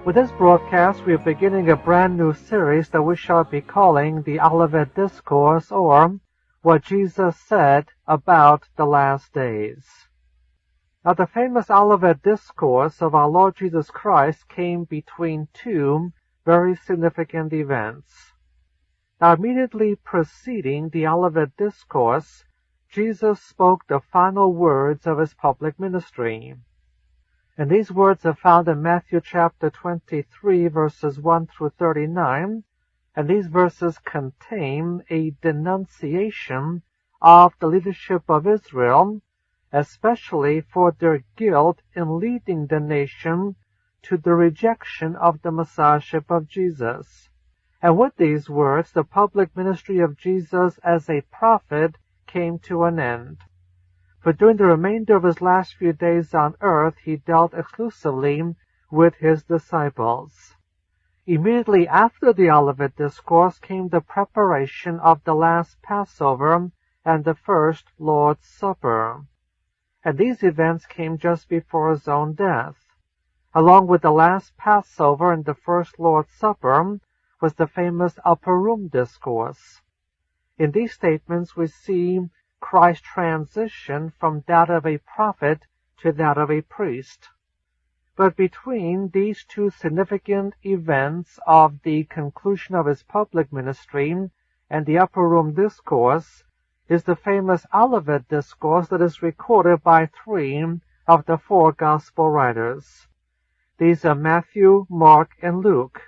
With this broadcast, we are beginning a brand new series that we shall be calling the Olivet Discourse, or What Jesus Said About the Last Days. Now, the famous Olivet Discourse of our Lord Jesus Christ came between two very significant events. Now, immediately preceding the Olivet Discourse, Jesus spoke the final words of his public ministry. And these words are found in Matthew chapter 23, verses 1 through 39, and these verses contain a denunciation of the leadership of Israel, especially for their guilt in leading the nation to the rejection of the Messiahship of Jesus. And with these words, the public ministry of Jesus as a prophet came to an end. For during the remainder of his last few days on earth, he dealt exclusively with his disciples. Immediately after the Olivet Discourse came the preparation of the last Passover and the first Lord's Supper. And these events came just before his own death. Along with the last Passover and the first Lord's Supper was the famous Upper Room Discourse. In these statements we see Christ's transition from that of a prophet to that of a priest. But between these two significant events of the conclusion of his public ministry and the Upper Room Discourse is the famous Olivet Discourse that is recorded by three of the four Gospel writers. These are Matthew, Mark, and Luke.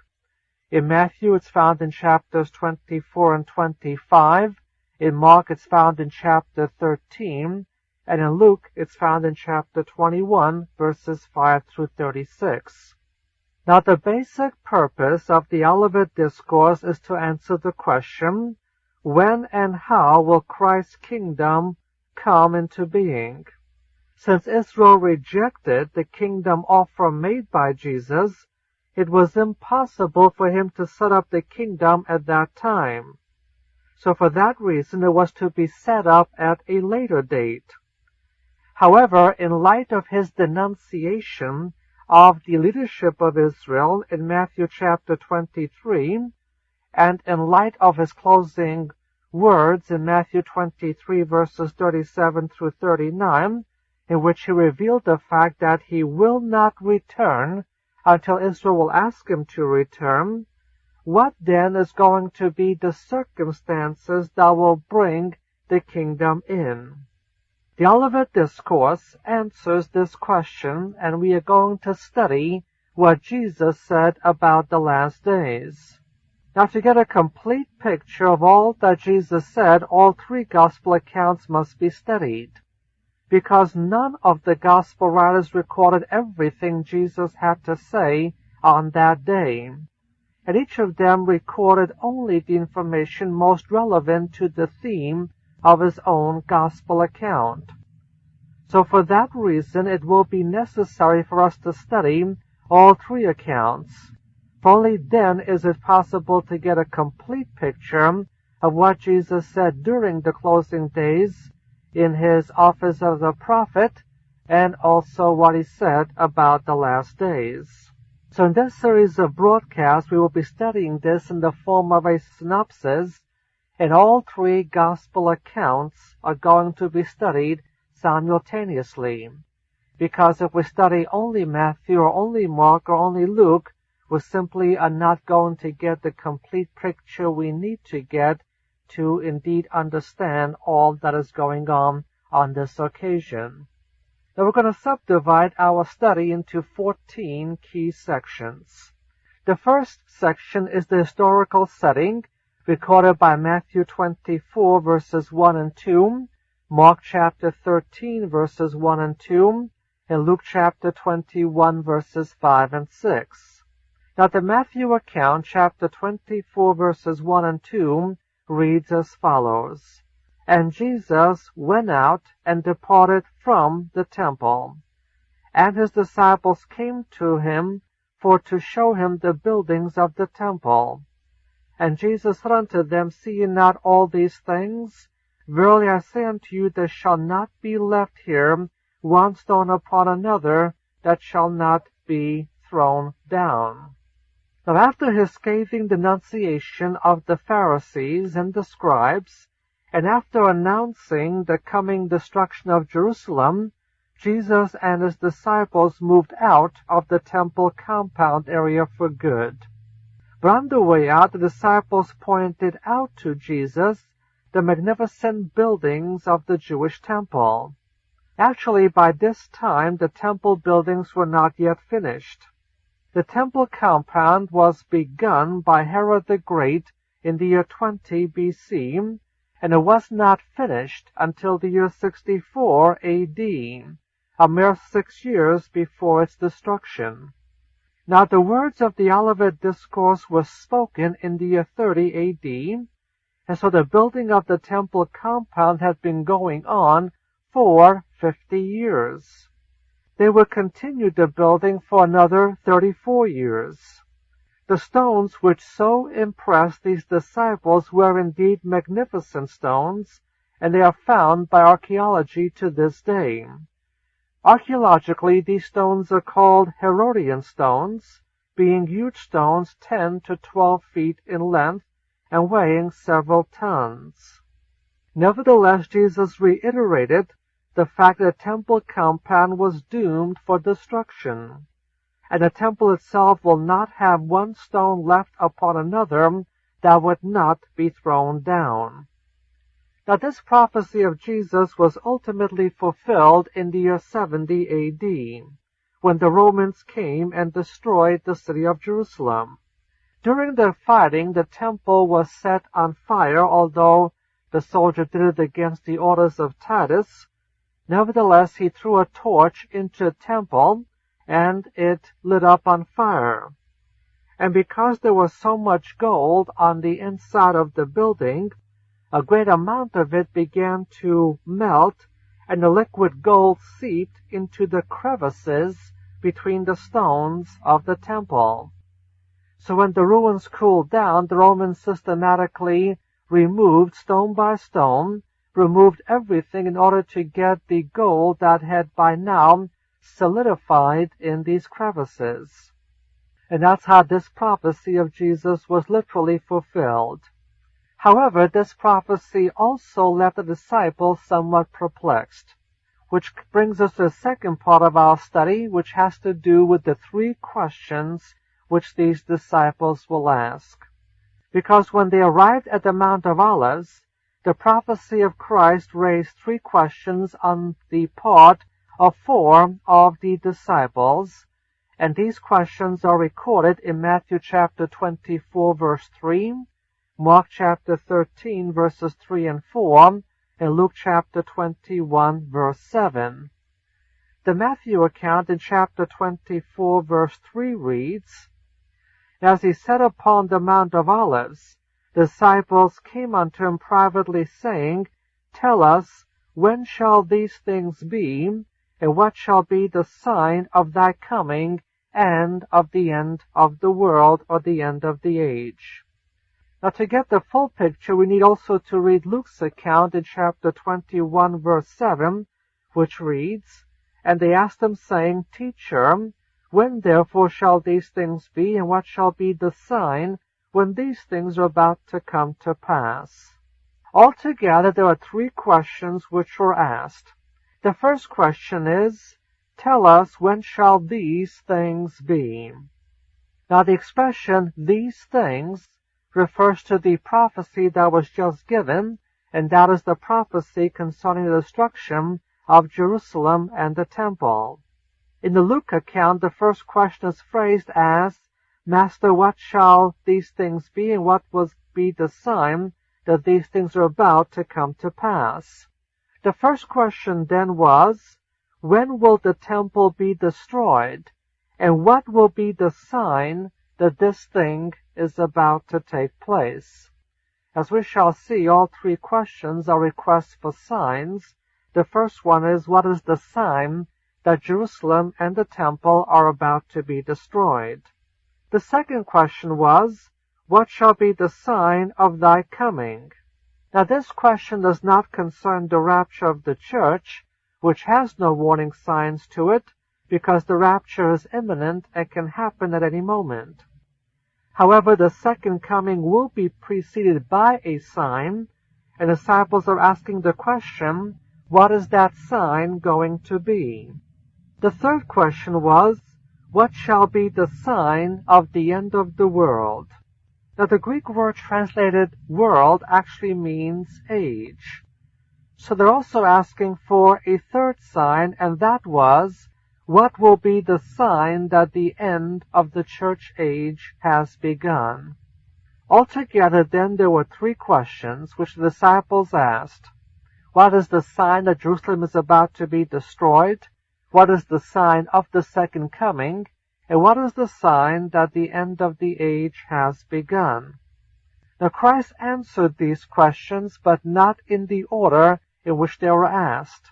In Matthew, it's found in chapters 24 and 25. In Mark, it's found in chapter 13, and in Luke, it's found in chapter 21, verses 5 through 36. Now, the basic purpose of the Olivet Discourse is to answer the question, when and how will Christ's kingdom come into being? Since Israel rejected the kingdom offer made by Jesus, it was impossible for him to set up the kingdom at that time. So for that reason, it was to be set up at a later date. However, in light of his denunciation of the leadership of Israel in Matthew chapter 23, and in light of his closing words in Matthew 23 verses 37 through 39, in which he revealed the fact that he will not return until Israel will ask him to return, what then is going to be the circumstances that will bring the kingdom in? The Olivet Discourse answers this question, and we are going to study what Jesus said about the last days. Now, to get a complete picture of all that Jesus said, all three gospel accounts must be studied, because none of the gospel writers recorded everything Jesus had to say on that day, and each of them recorded only the information most relevant to the theme of his own gospel account. So for that reason, it will be necessary for us to study all three accounts. For only then is it possible to get a complete picture of what Jesus said during the closing days in his office as a prophet, and also what he said about the last days. So in this series of broadcasts, we will be studying this in the form of a synopsis, and all three gospel accounts are going to be studied simultaneously. Because if we study only Matthew or only Mark or only Luke, we simply are not going to get the complete picture we need to get to indeed understand all that is going on this occasion. Now we're going to subdivide our study into 14 key sections. The first section is the historical setting, recorded by Matthew 24 verses 1 and 2, Mark chapter 13 verses 1 and 2, and Luke chapter 21 verses 5 and 6. Now the Matthew account, chapter 24 verses 1 and 2, reads as follows. And Jesus went out and departed from the temple. And his disciples came to him for to show him the buildings of the temple. And Jesus said unto them, See ye not all these things? Verily I say unto you, there shall not be left here one stone upon another that shall not be thrown down. Now after his scathing denunciation of the Pharisees and the scribes, and after announcing the coming destruction of Jerusalem, Jesus and his disciples moved out of the temple compound area for good. But on the way out, the disciples pointed out to Jesus the magnificent buildings of the Jewish temple. Actually, by this time, the temple buildings were not yet finished. The temple compound was begun by Herod the Great in the year 20 B.C., and it was not finished until the year 64 A.D., a mere 6 years before its destruction. Now the words of the Olivet Discourse were spoken in the year 30 A.D., and so the building of the temple compound had been going on for 50 years. They would continue the building for another 34 years. The stones which so impressed these disciples were indeed magnificent stones, and they are found by archaeology to this day. Archaeologically, these stones are called Herodian stones, being huge stones 10 to 12 feet in length and weighing several tons. Nevertheless, Jesus reiterated the fact that the temple compound was doomed for destruction, and the temple itself will not have one stone left upon another that would not be thrown down. Now this prophecy of Jesus was ultimately fulfilled in the year 70 A.D., when the Romans came and destroyed the city of Jerusalem. During the fighting, the temple was set on fire, although the soldier did it against the orders of Titus. Nevertheless, he threw a torch into the temple, and it lit up on fire. And because there was so much gold on the inside of the building, a great amount of it began to melt, and the liquid gold seeped into the crevices between the stones of the temple. So when the ruins cooled down, the Romans systematically removed stone by stone, removed everything in order to get the gold that had by now solidified in these crevices. And that's how this prophecy of Jesus was literally fulfilled. However, this prophecy also left the disciples somewhat perplexed, which brings us to the second part of our study, which has to do with the three questions which these disciples will ask. Because when they arrived at the Mount of Olives, the prophecy of Christ raised three questions on the part of four of the disciples, and these questions are recorded in Matthew chapter 24, verse 3, Mark chapter 13, verses 3 and 4, and Luke chapter 21, verse 7. The Matthew account in chapter 24, verse 3 reads, "As he sat upon the Mount of Olives, the disciples came unto him privately, saying, Tell us, when shall these things be, and what shall be the sign of thy coming, and of the end of the world, or the end of the age?" Now to get the full picture, we need also to read Luke's account in chapter 21, verse 7, which reads, "And they asked him, saying, Teacher, when therefore shall these things be, and what shall be the sign when these things are about to come to pass?" Altogether, there are three questions which were asked. The first question is, "Tell us, when shall these things be?" Now the expression, "these things," refers to the prophecy that was just given, and that is the prophecy concerning the destruction of Jerusalem and the temple. In the Luke account, the first question is phrased as, "Master, what shall these things be, and what will be the sign that these things are about to come to pass?" The first question then was, when will the temple be destroyed, and what will be the sign that this thing is about to take place? As we shall see, all three questions are requests for signs. The first one is, what is the sign that Jerusalem and the temple are about to be destroyed? The second question was, what shall be the sign of thy coming? Now this question does not concern the rapture of the church, which has no warning signs to it, because the rapture is imminent and can happen at any moment. However, the second coming will be preceded by a sign, and the disciples are asking the question, what is that sign going to be? The third question was, what shall be the sign of the end of the world? Now, the Greek word translated world actually means age. So they're also asking for a third sign, and that was, what will be the sign that the end of the church age has begun? Altogether, then, there were three questions which the disciples asked. What is the sign that Jerusalem is about to be destroyed? What is the sign of the second coming? And what is the sign that the end of the age has begun? Now, Christ answered these questions, but not in the order in which they were asked.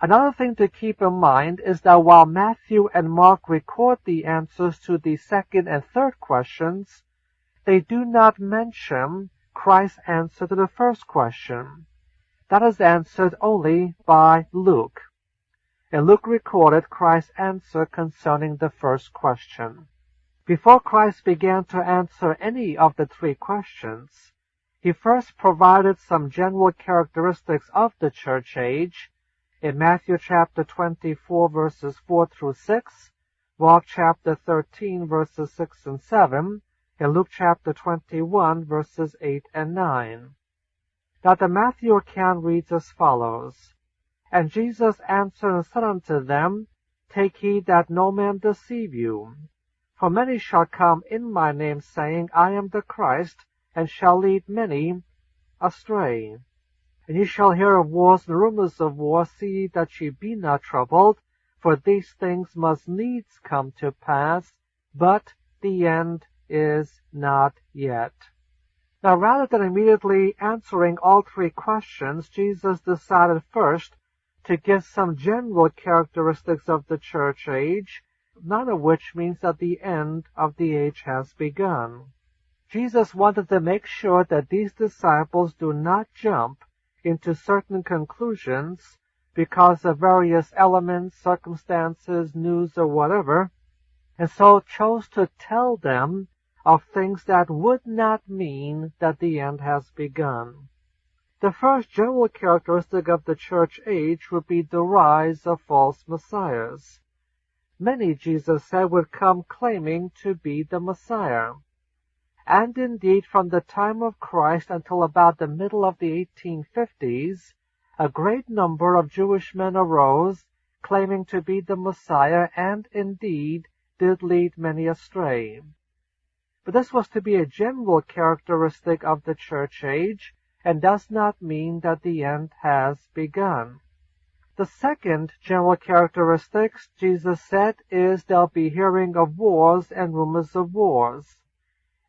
Another thing to keep in mind is that while Matthew and Mark record the answers to the second and third questions, they do not mention Christ's answer to the first question. That is answered only by Luke. And Luke recorded Christ's answer concerning the first question. Before Christ began to answer any of the three questions, he first provided some general characteristics of the church age in Matthew chapter 24 verses 4 through 6, Mark chapter 13 verses 6 and 7, and Luke chapter 21 verses 8 and 9. Now the Matthew account reads as follows, And Jesus answered and said unto them, Take heed that no man deceive you. For many shall come in my name, saying, I am the Christ, and shall lead many astray. And ye shall hear of wars and rumors of wars. See ye that ye be not troubled, for these things must needs come to pass, but the end is not yet. Now, rather than immediately answering all three questions, Jesus decided first to give some general characteristics of the church age, none of which means that the end of the age has begun. Jesus wanted to make sure that these disciples do not jump into certain conclusions because of various elements, circumstances, news, or whatever, and so chose to tell them of things that would not mean that the end has begun. The first general characteristic of the church age would be the rise of false messiahs. Many, Jesus said, would come claiming to be the Messiah. And indeed, from the time of Christ until about the middle of the 1850s, a great number of Jewish men arose, claiming to be the Messiah, and indeed did lead many astray. But this was to be a general characteristic of the church age, and does not mean that the end has begun. The second general characteristic, Jesus said, is they'll be hearing of wars and rumors of wars.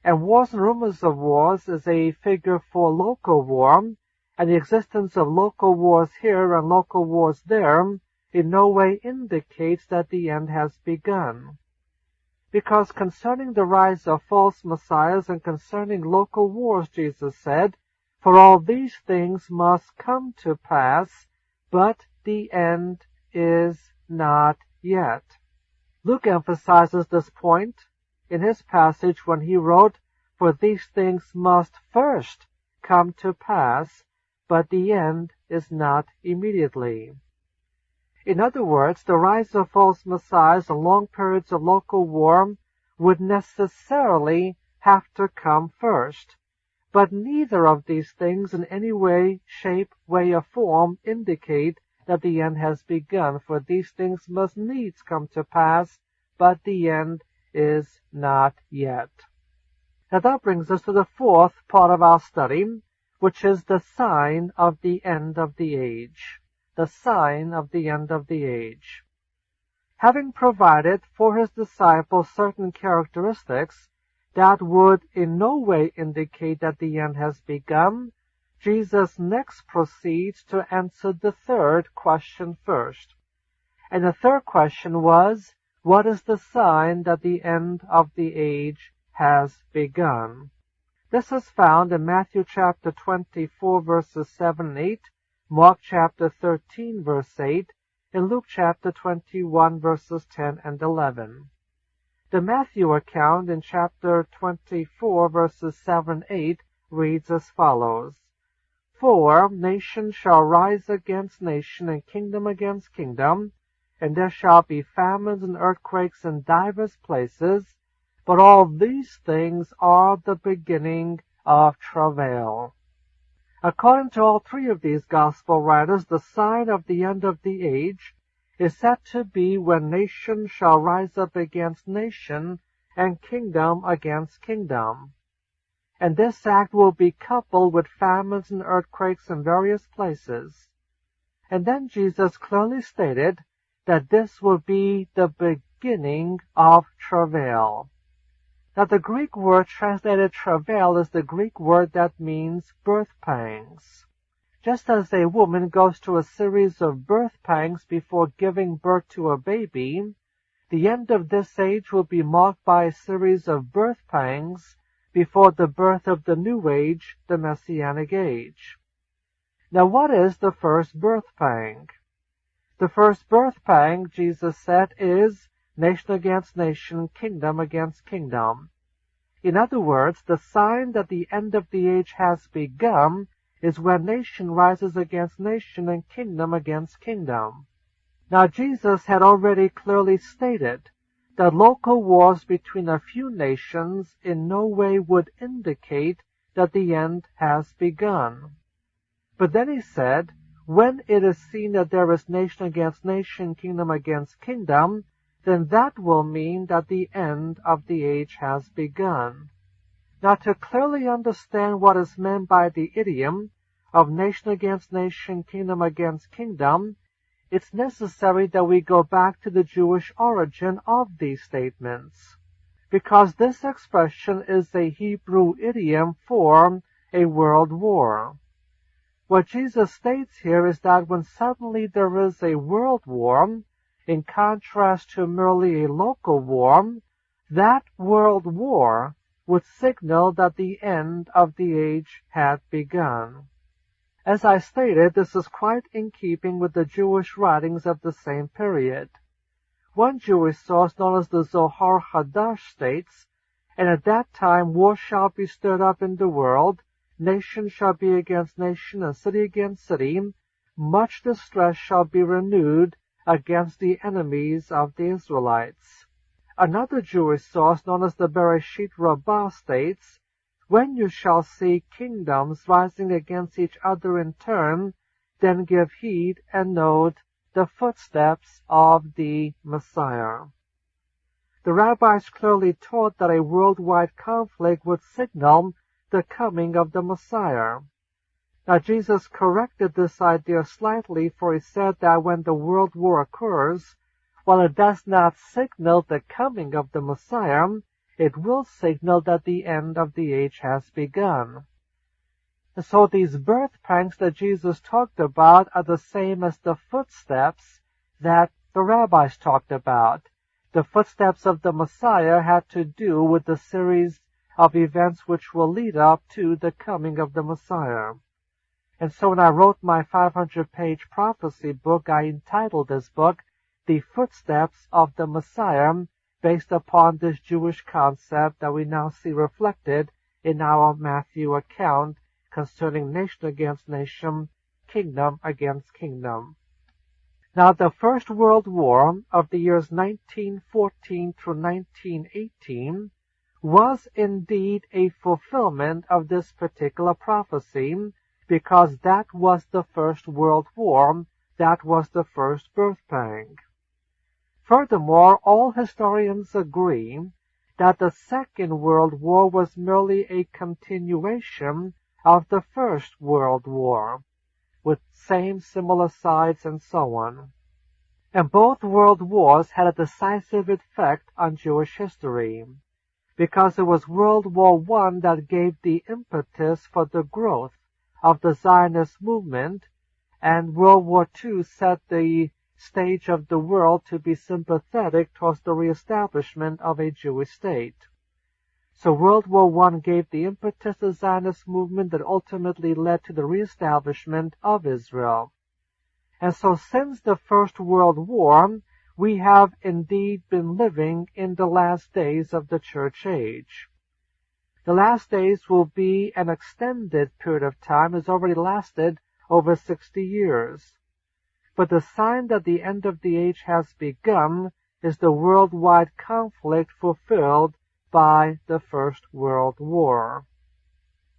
And wars and rumors of wars is a figure for local war, and the existence of local wars here and local wars there in no way indicates that the end has begun. Because concerning the rise of false messiahs and concerning local wars, Jesus said, For all these things must come to pass, but the end is not yet. Luke emphasizes this point in his passage when he wrote, For these things must first come to pass, but the end is not immediately. In other words, the rise of false messiahs and long periods of local war would necessarily have to come first. But neither of these things in any way, shape, way, or form indicate that the end has begun, for these things must needs come to pass, but the end is not yet. Now that brings us to the fourth part of our study, which is the sign of the end of the age. The sign of the end of the age. Having provided for his disciples certain characteristics that would in no way indicate that the end has begun, Jesus next proceeds to answer the third question first. And the third question was, what is the sign that the end of the age has begun? This is found in Matthew chapter 24 verses 7 and 8, Mark chapter 13 verse 8, in Luke chapter 21 verses 10 and 11. The Matthew account in chapter 24 verses 7 and 8 reads as follows. For nation shall rise against nation, and kingdom against kingdom, and there shall be famines and earthquakes in divers places, but all these things are the beginning of travail. According to all three of these gospel writers, the sign of the end of the age is said to be when nation shall rise up against nation, and kingdom against kingdom. And this act will be coupled with famines and earthquakes in various places. And then Jesus clearly stated that this will be the beginning of travail. Now the Greek word translated travail is the Greek word that means birth pangs. Just as a woman goes through a series of birth pangs before giving birth to a baby, the end of this age will be marked by a series of birth pangs before the birth of the new age, the Messianic age. Now what is the first birth pang? The first birth pang, Jesus said, is nation against nation, kingdom against kingdom. In other words, the sign that the end of the age has begun is when nation rises against nation and kingdom against kingdom. Now Jesus had already clearly stated that local wars between a few nations in no way would indicate that the end has begun. But then he said, when it is seen that there is nation against nation, kingdom against kingdom, then that will mean that the end of the age has begun. Now, to clearly understand what is meant by the idiom of nation against nation, kingdom against kingdom, it's necessary that we go back to the Jewish origin of these statements, because this expression is a Hebrew idiom for a world war. What Jesus states here is that when suddenly there is a world war, in contrast to merely a local war, that world war would signal that the end of the age had begun. As I stated, this is quite in keeping with the Jewish writings of the same period. One Jewish source known as the Zohar Hadash states, and at that time war shall be stirred up in the world, nation shall be against nation, and city against city, much distress shall be renewed against the enemies of the Israelites. Another Jewish source known as the Bereshit Rabbah states, when you shall see kingdoms rising against each other in turn, then give heed and note the footsteps of the Messiah. The rabbis clearly taught that a worldwide conflict would signal the coming of the Messiah. Now Jesus corrected this idea slightly, for he said that when the world war occurs, while it does not signal the coming of the Messiah, it will signal that the end of the age has begun. And so these birth pangs that Jesus talked about are the same as the footsteps that the rabbis talked about. The footsteps of the Messiah had to do with the series of events which will lead up to the coming of the Messiah. And so when I wrote my 500-page prophecy book, I entitled this book, The Footsteps of the Messiah, based upon this Jewish concept that we now see reflected in our Matthew account concerning nation against nation, kingdom against kingdom. Now, the First World War of the years 1914 through 1918 was indeed a fulfillment of this particular prophecy, because that was the First World War, that was the first birth pang. Furthermore, all historians agree that the Second World War was merely a continuation of the First World War, with same similar sides and so on. And both world wars had a decisive effect on Jewish history, because it was World War I that gave the impetus for the growth of the Zionist movement, and World War II set the stage of the world to be sympathetic towards the reestablishment of a Jewish state. So World War I gave the impetus to the Zionist movement that ultimately led to the reestablishment of Israel. And so since the First World War, we have indeed been living in the last days of the church age. The last days will be an extended period of time. It's already lasted over 60 years. But the sign that the end of the age has begun is the worldwide conflict fulfilled by the First World War.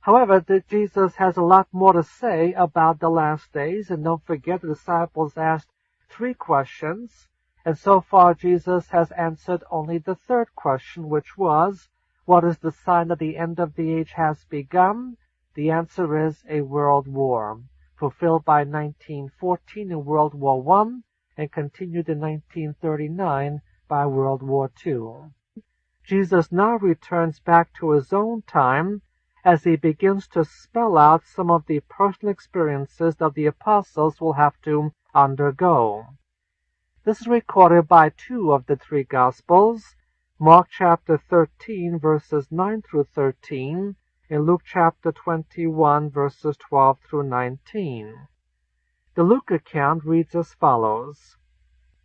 However, Jesus has a lot more to say about the last days, and don't forget the disciples asked 3 questions, and so far Jesus has answered only the 3rd question, which was, what is the sign that the end of the age has begun? The answer is a world war, fulfilled by 1914 in World War I, and continued in 1939 by World War II. Jesus now returns back to his own time as he begins to spell out some of the personal experiences that the apostles will have to undergo. This is recorded by 2 of the 3 Gospels, Mark chapter 13 verses 9 through 13, and Luke chapter 21 verses 12 through 19. The Luke account reads as follows,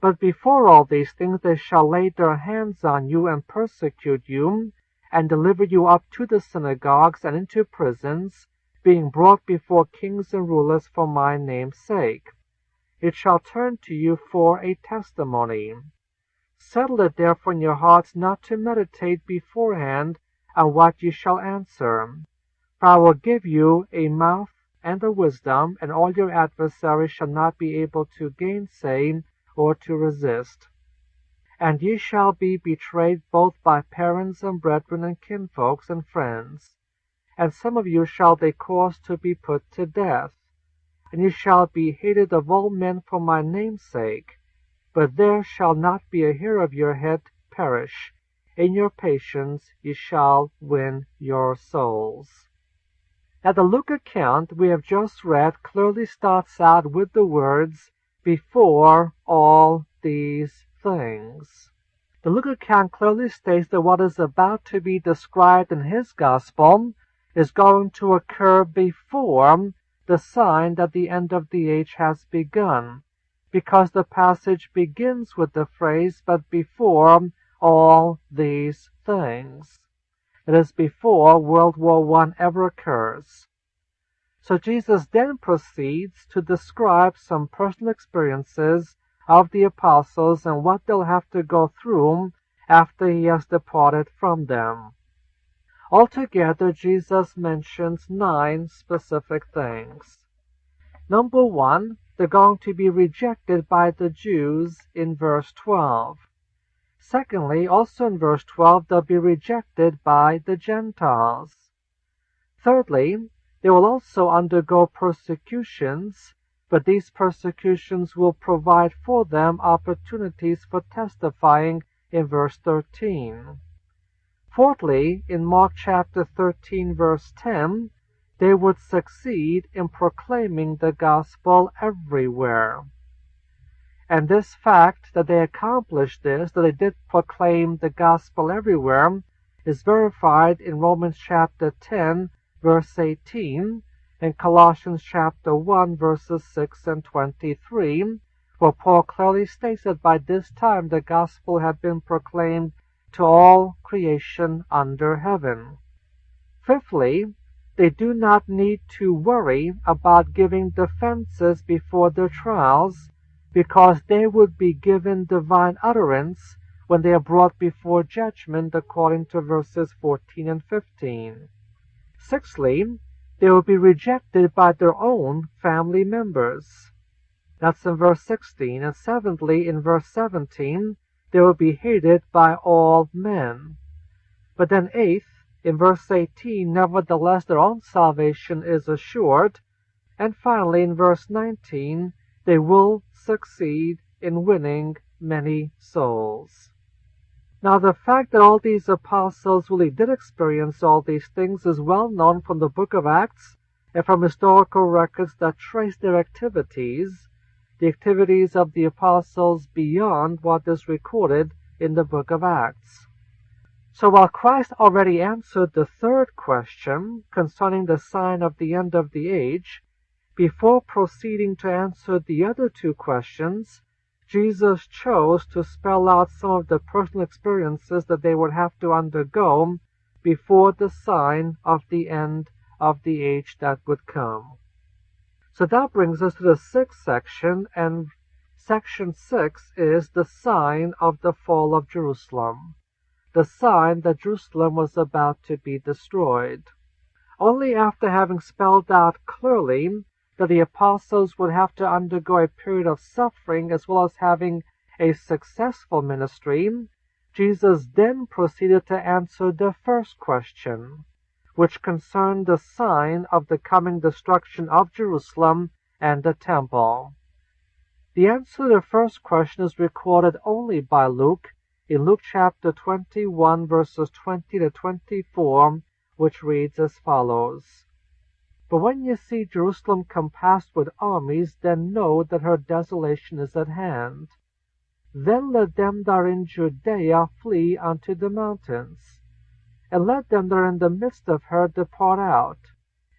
But before all these things they shall lay their hands on you and persecute you, and deliver you up to the synagogues and into prisons, being brought before kings and rulers for my name's sake. It shall turn to you for a testimony. Settle it therefore in your hearts not to meditate beforehand on what ye shall answer. For I will give you a mouth and a wisdom, and all your adversaries shall not be able to gainsay or to resist. And ye shall be betrayed both by parents and brethren and kinfolks and friends. And some of you shall they cause to be put to death. And ye shall be hated of all men for my name's sake. But there shall not be a hair of your head perish. In your patience ye shall win your souls. Now the Luke account we have just read clearly starts out with the words, before all these things. The Luke account clearly states that what is about to be described in his gospel is going to occur before the sign that the end of the age has begun, because the passage begins with the phrase, but before all these things. It is before World War I ever occurs. So Jesus then proceeds to describe some personal experiences of the apostles and what they'll have to go through after he has departed from them. Altogether, Jesus mentions 9 specific things. Number 1, they're going to be rejected by the Jews in verse 12. Secondly, also in verse 12, they'll be rejected by the Gentiles. Thirdly, they will also undergo persecutions, but these persecutions will provide for them opportunities for testifying in verse 13. Fourthly, in Mark chapter 13 verse 10, they would succeed in proclaiming the gospel everywhere. And this fact that they accomplished this, that they did proclaim the gospel everywhere, is verified in Romans chapter 10 verse 18, and Colossians chapter 1 verses 6 and 23, where Paul clearly states that by this time the gospel had been proclaimed to all creation under heaven. Fifthly, they do not need to worry about giving defenses before their trials, because they would be given divine utterance when they are brought before judgment according to verses 14 and 15. Sixthly, they will be rejected by their own family members. That's in verse 16. And seventhly, in verse 17, they will be hated by all men. But then eighth, in verse 18, nevertheless their own salvation is assured. And finally, in verse 19, they will succeed in winning many souls. Now the fact that all these apostles really did experience all these things is well known from the book of Acts and from historical records that trace their activities, the activities of the apostles beyond what is recorded in the book of Acts. So while Christ already answered the third question concerning the sign of the end of the age, Before proceeding to answer the other two questions, Jesus chose to spell out some of the personal experiences that they would have to undergo before the sign of the end of the age that would come. So that brings us to the sixth section, and section 6 is the sign of the fall of Jerusalem, the sign that Jerusalem was about to be destroyed. Only after having spelled out clearly that the apostles would have to undergo a period of suffering as well as having a successful ministry, Jesus then proceeded to answer the first question, which concerned the sign of the coming destruction of Jerusalem and the temple. The answer to the first question is recorded only by Luke in Luke chapter 21 verses 20 to 24, which reads as follows. But when you see Jerusalem compassed with armies, then know that her desolation is at hand. Then let them that are in Judea flee unto the mountains, and let them that are in the midst of her depart out,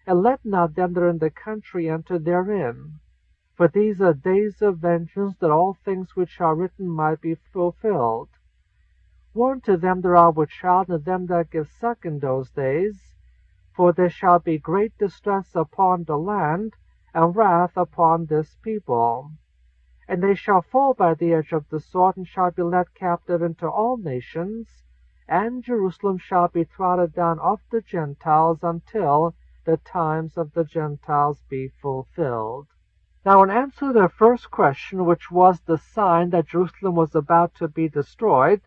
and let not them that are in the country enter therein. For these are days of vengeance, that all things which are written might be fulfilled. Warn to them that are with child, and them that give suck in those days, for there shall be great distress upon the land, and wrath upon this people. And they shall fall by the edge of the sword, and shall be led captive into all nations, and Jerusalem shall be trodden down of the Gentiles until the times of the Gentiles be fulfilled. Now, in answer to the first question, which was the sign that Jerusalem was about to be destroyed,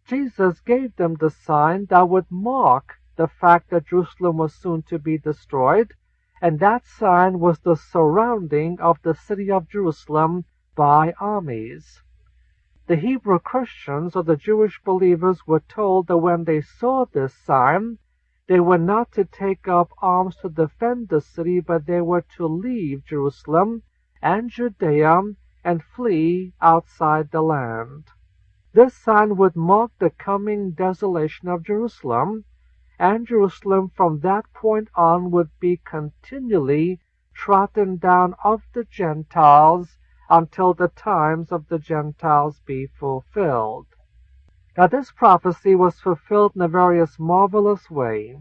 Jesus gave them the sign that would mark the fact that Jerusalem was soon to be destroyed, and that sign was the surrounding of the city of Jerusalem by armies. The Hebrew Christians, or the Jewish believers, were told that when they saw this sign, they were not to take up arms to defend the city, but they were to leave Jerusalem and Judea and flee outside the land. This sign would mark the coming desolation of Jerusalem, and Jerusalem from that point on would be continually trodden down of the Gentiles until the times of the Gentiles be fulfilled. Now this prophecy was fulfilled in a various marvelous way.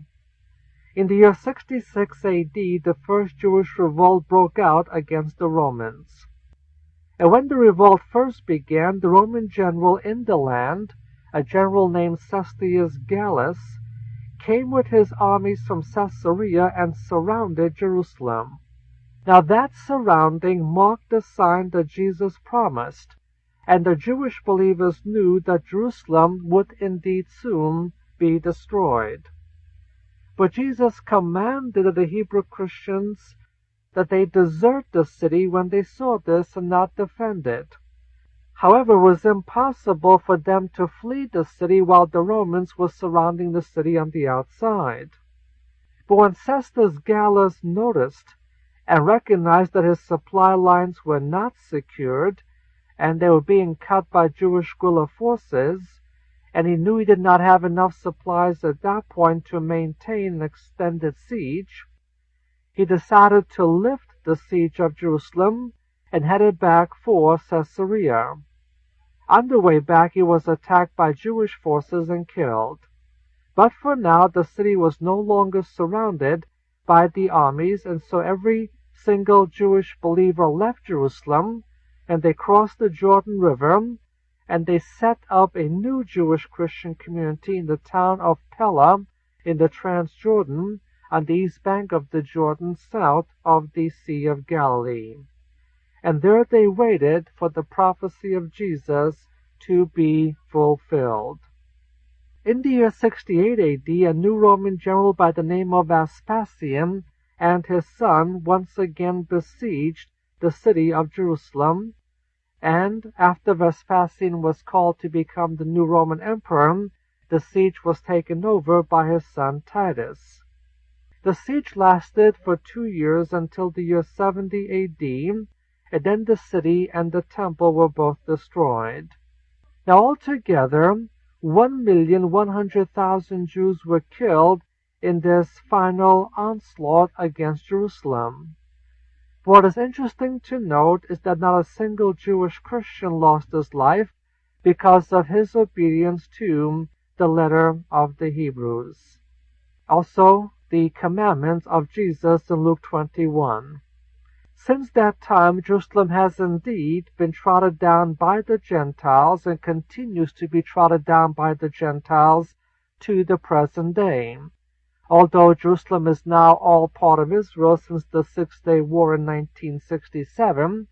In the year 66 AD, the first Jewish revolt broke out against the Romans. And when the revolt first began, the Roman general in the land, a general named Cestius Gallus, came with his armies from Caesarea and surrounded Jerusalem. Now that surrounding marked the sign that Jesus promised, and the Jewish believers knew that Jerusalem would indeed soon be destroyed. But Jesus commanded the Hebrew Christians that they desert the city when they saw this and not defend it. However, it was impossible for them to flee the city while the Romans were surrounding the city on the outside. But when Cestius Gallus noticed and recognized that his supply lines were not secured, and they were being cut by Jewish guerrilla forces, and he knew he did not have enough supplies at that point to maintain an extended siege, he decided to lift the siege of Jerusalem and headed back for Caesarea. On the way back, he was attacked by Jewish forces and killed. But for now, the city was no longer surrounded by the armies, and so every single Jewish believer left Jerusalem, and they crossed the Jordan River, and they set up a new Jewish Christian community in the town of Pella in the Transjordan, on the east bank of the Jordan, south of the Sea of Galilee. And there they waited for the prophecy of Jesus to be fulfilled. In the year 68 AD, a new Roman general by the name of Vespasian and his son once again besieged the city of Jerusalem, and after Vespasian was called to become the new Roman emperor, the siege was taken over by his son Titus. The siege lasted for 2 years until the year 70 AD, and then the city and the temple were both destroyed. Now altogether, 1,100,000 Jews were killed in this final onslaught against Jerusalem. What is interesting to note is that not a single Jewish Christian lost his life because of his obedience to the letter of the Hebrews. Also, the commandments of Jesus in Luke 21. Since that time, Jerusalem has indeed been trodden down by the Gentiles and continues to be trodden down by the Gentiles to the present day. Although Jerusalem is now all part of Israel since the Six-Day War in 1967,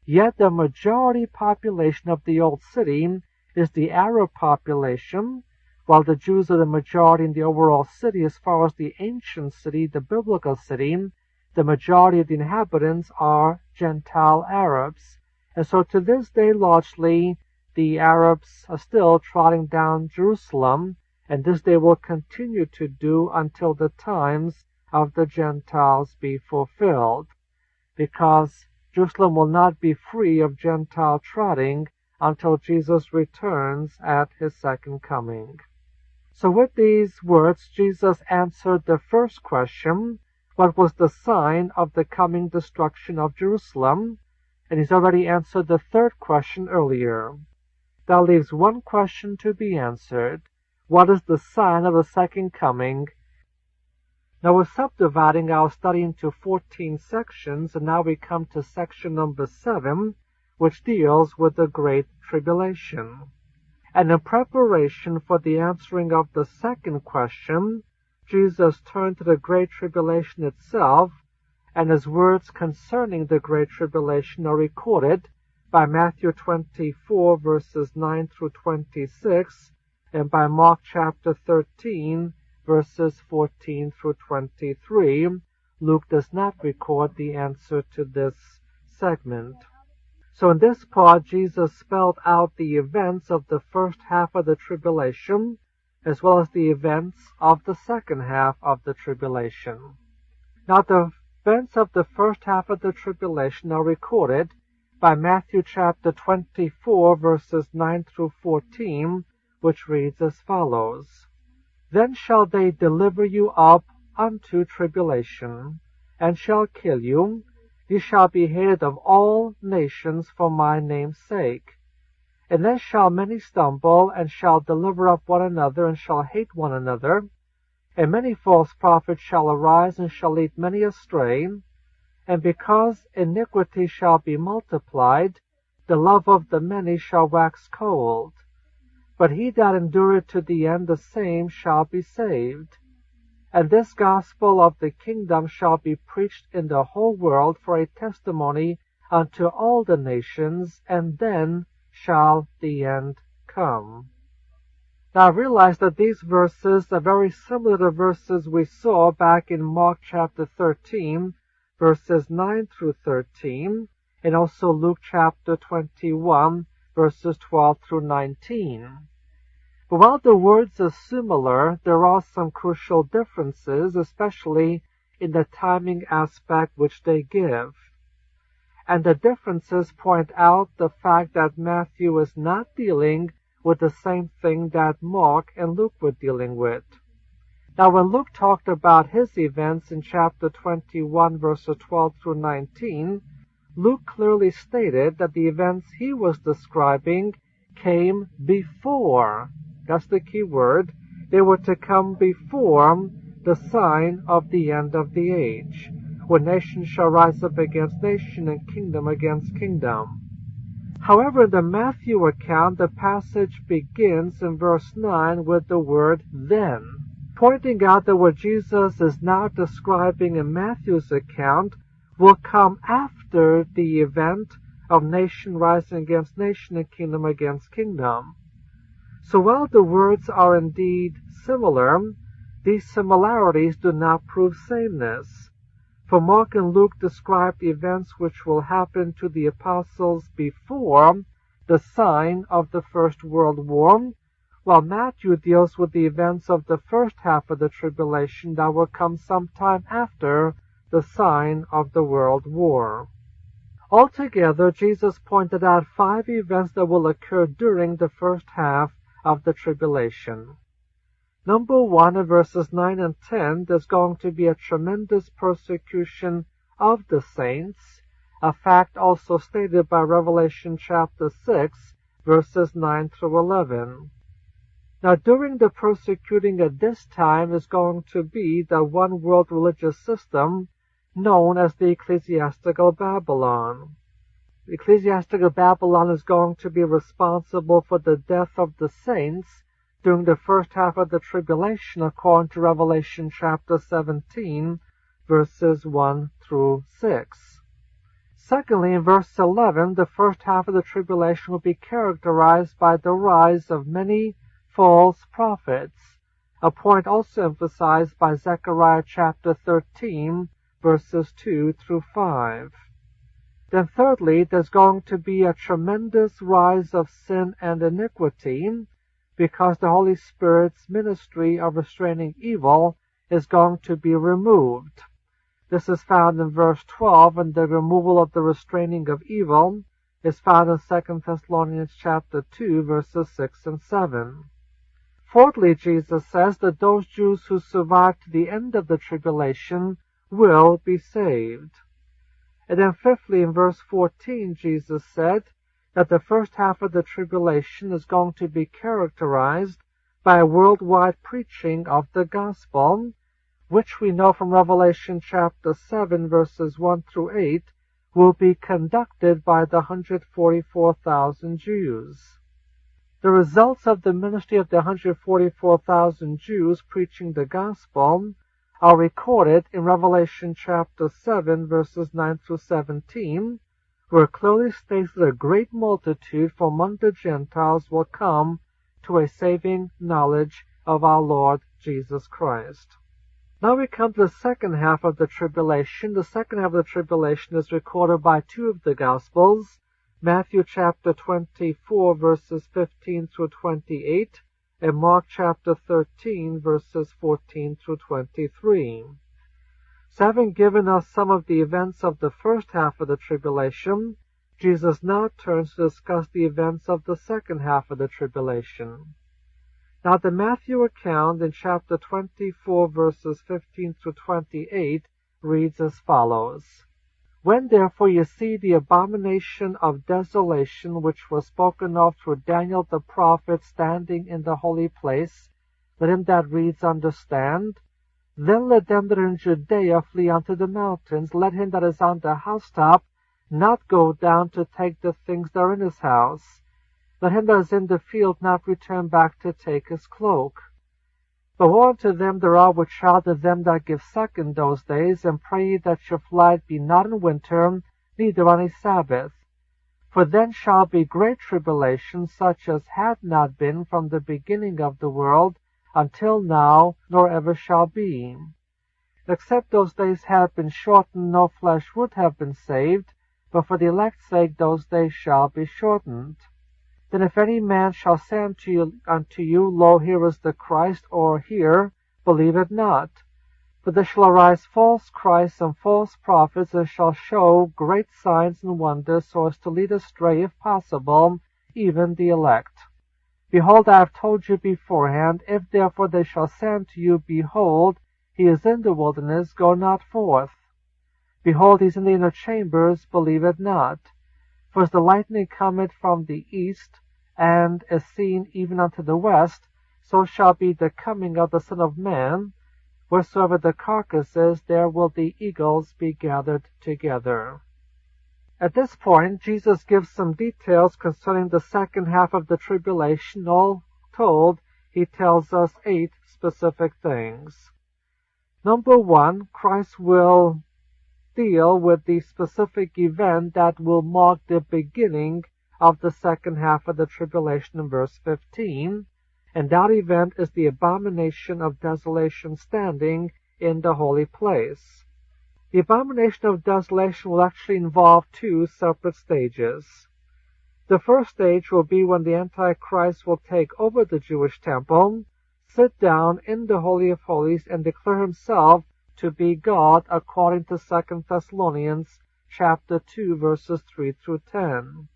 yet the majority population of the Old City is the Arab population, while the Jews are the majority in the overall city. As far as the ancient city, the biblical city, the majority of the inhabitants are Gentile Arabs. And so to this day, largely, the Arabs are still trotting down Jerusalem, and this they will continue to do until the times of the Gentiles be fulfilled, because Jerusalem will not be free of Gentile trotting until Jesus returns at his second coming. So with these words, Jesus answered the first question, what was the sign of the coming destruction of Jerusalem? And he's already answered the third question earlier. That leaves one question to be answered. What is the sign of the second coming? Now we're subdividing our study into 14 sections, and now we come to section number 7, which deals with the Great Tribulation. And in preparation for the answering of the second question, Jesus turned to the Great Tribulation itself, and his words concerning the Great Tribulation are recorded by Matthew 24, verses 9 through 26, and by Mark chapter 13, verses 14 through 23. Luke does not record the answer to this segment. So in this part, Jesus spelled out the events of the first half of the tribulation, as well as the events of the second half of the tribulation. Now the events of the first half of the tribulation are recorded by Matthew chapter 24, verses 9 through 14, which reads as follows. Then shall they deliver you up unto tribulation, and shall kill you. Ye shall be hated of all nations for my name's sake. And then shall many stumble, and shall deliver up one another, and shall hate one another. And many false prophets shall arise, and shall lead many astray. And because iniquity shall be multiplied, the love of the many shall wax cold. But he that endureth to the end, the same shall be saved. And this gospel of the kingdom shall be preached in the whole world for a testimony unto all the nations, and then shall the end come. Now realize that these verses are very similar to verses we saw back in Mark chapter 13, verses 9 through 13, and also Luke chapter 21, verses 12 through 19. But while the words are similar, there are some crucial differences, especially in the timing aspect which they give. And the differences point out the fact that Matthew is not dealing with the same thing that Mark and Luke were dealing with. Now when Luke talked about his events in chapter 21, verses 12 through 19, Luke clearly stated that the events he was describing came before. That's the key word. They were to come before the sign of the end of the age, when nation shall rise up against nation and kingdom against kingdom. However, in the Matthew account, the passage begins in verse 9 with the word then, pointing out that what Jesus is now describing in Matthew's account will come after the event of nation rising against nation and kingdom against kingdom. So while the words are indeed similar, these similarities do not prove sameness. For Mark and Luke describe the events which will happen to the apostles before the sign of the First World War, while Matthew deals with the events of the first half of the tribulation that will come sometime after the sign of the World War. Altogether, Jesus pointed out 5 events that will occur during the first half of the tribulation. Number 1, in verses 9 and 10, there's going to be a tremendous persecution of the saints, a fact also stated by Revelation chapter 6, verses 9 through 11. Now, during the persecuting at this time is going to be the one world religious system known as the ecclesiastical Babylon. The ecclesiastical Babylon is going to be responsible for the death of the saints during the first half of the tribulation, according to Revelation chapter 17, verses 1 through 6. Secondly, in verse 11, the first half of the tribulation will be characterized by the rise of many false prophets, a point also emphasized by Zechariah chapter 13, verses 2 through 5. Then thirdly, there's going to be a tremendous rise of sin and iniquity, because the Holy Spirit's ministry of restraining evil is going to be removed. This is found in verse 12, and the removal of the restraining of evil is found in 2 Thessalonians chapter 2, verses 6 and 7. Fourthly, Jesus says that those Jews who survive to the end of the tribulation will be saved. And then fifthly, in verse 14, Jesus said that the first half of the tribulation is going to be characterized by a worldwide preaching of the gospel, which we know from Revelation chapter 7, verses 1 through 8, will be conducted by the 144,000 Jews. The results of the ministry of the 144,000 Jews preaching the gospel are recorded in Revelation chapter 7, verses 9 through 17, where it clearly states that a great multitude from among the Gentiles will come to a saving knowledge of our Lord Jesus Christ. Now we come to the second half of the tribulation. The second half of the tribulation is recorded by two of the Gospels, Matthew chapter 24, verses 15 through 28, and Mark chapter 13, verses 14 through 23. So having given us some of the events of the first half of the tribulation, Jesus now turns to discuss the events of the second half of the tribulation. Now the Matthew account in chapter 24, verses 15 through 28 reads as follows. When therefore you see the abomination of desolation which was spoken of through Daniel the prophet standing in the holy place, let him that reads understand. Then let them that are in Judea flee unto the mountains. Let him that is on the housetop not go down to take the things that are in his house. Let him that is in the field not return back to take his cloak. But woe unto them that are with child, to them that give suck in those days, and pray ye that your flight be not in winter, neither on a Sabbath. For then shall be great tribulation, such as had not been from the beginning of the world until now, nor ever shall be. Except those days had been shortened, no flesh would have been saved, but for the elect's sake those days shall be shortened. Then if any man shall say unto you, Lo, here is the Christ, or here, believe it not. For there shall arise false Christs and false prophets, and shall show great signs and wonders, so as to lead astray, if possible, even the elect. Behold, I have told you beforehand. If therefore they shall say unto you, Behold, he is in the wilderness, go not forth. Behold, he is in the inner chambers, believe it not. For as the lightning cometh from the east, and is seen even unto the west, so shall be the coming of the Son of Man. Wheresoever the carcass is, there will the eagles be gathered together. At this point, Jesus gives some details concerning the second half of the tribulation. All told, he tells us 8 specific things. Number 1, Christ will deal with the specific event that will mark the beginning of the second half of the tribulation in verse 15, and that event is the abomination of desolation standing in the holy place. The abomination of desolation will actually involve 2 separate stages. The first stage will be when the Antichrist will take over the Jewish temple, sit down in the Holy of Holies, and declare himself to be God, according to 2 Thessalonians chapter 2, verses 3 through 10.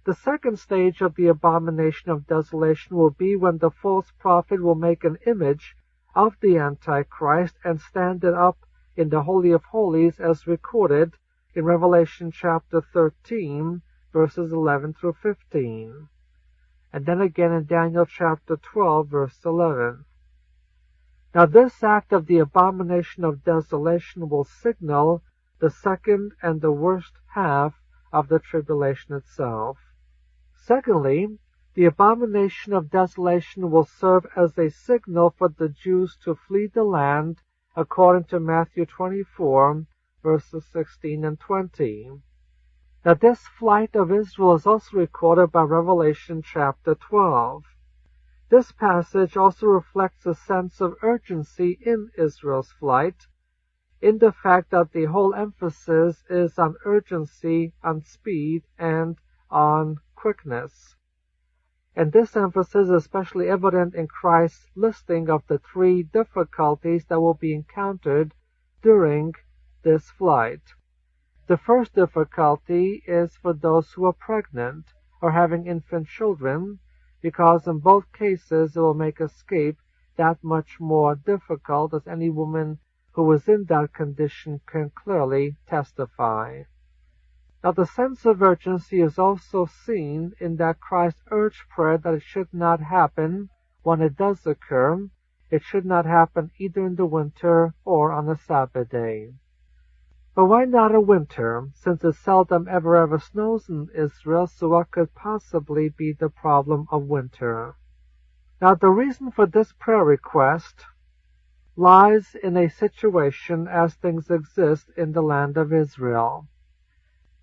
The second stage of the abomination of desolation will be when the false prophet will make an image of the Antichrist and stand it up in the Holy of Holies as recorded in Revelation chapter 13, verses 11 through 15, and then again in Daniel chapter 12, verse 11. Now this act of the abomination of desolation will signal the second and the worst half of the tribulation itself. Secondly, the abomination of desolation will serve as a signal for the Jews to flee the land, according to Matthew 24, verses 16 and 20. Now this flight of Israel is also recorded by Revelation chapter 12. This passage also reflects a sense of urgency in Israel's flight, in the fact that the whole emphasis is on urgency, on speed, and on quickness. And this emphasis is especially evident in Christ's listing of the three difficulties that will be encountered during this flight. The first difficulty is for those who are pregnant or having infant children, because in both cases it will make escape that much more difficult, as any woman who is in that condition can clearly testify. Now the sense of urgency is also seen in that Christ urged prayer that it should not happen when it does occur. It should not happen either in the winter or on a Sabbath day. But why not in winter, since it seldom ever snows in Israel, so what could possibly be the problem of winter? Now the reason for this prayer request lies in a situation as things exist in the land of Israel.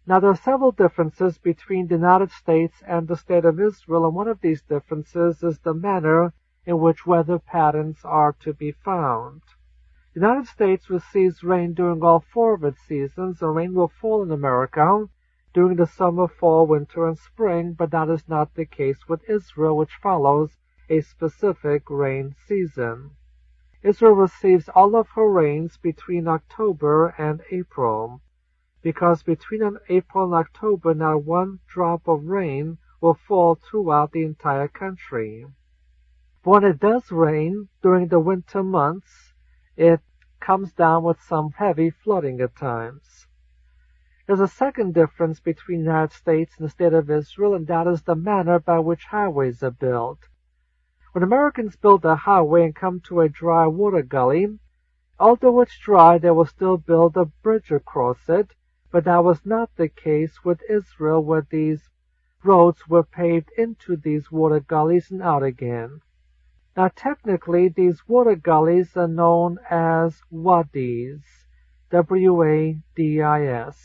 Now there are several differences between the United States and the state of Israel, and one of these differences is the manner in which weather patterns are to be found. The United States receives rain during all four of its seasons, and rain will fall in America during the summer, fall, winter, and spring, but that is not the case with Israel, which follows a specific rain season. Israel receives all of her rains between October and April, because between April and October not one drop of rain will fall throughout the entire country. But when it does rain during the winter months, it comes down with some heavy flooding at times. There's a second difference between the United States and the state of Israel, and that is the manner by which highways are built. When Americans build a highway and come to a dry water gully, although it's dry, they will still build a bridge across it, but that was not the case with Israel, where these roads were paved into these water gullies and out again. Now technically, these water gullies are known as wadis, W-A-D-I-S.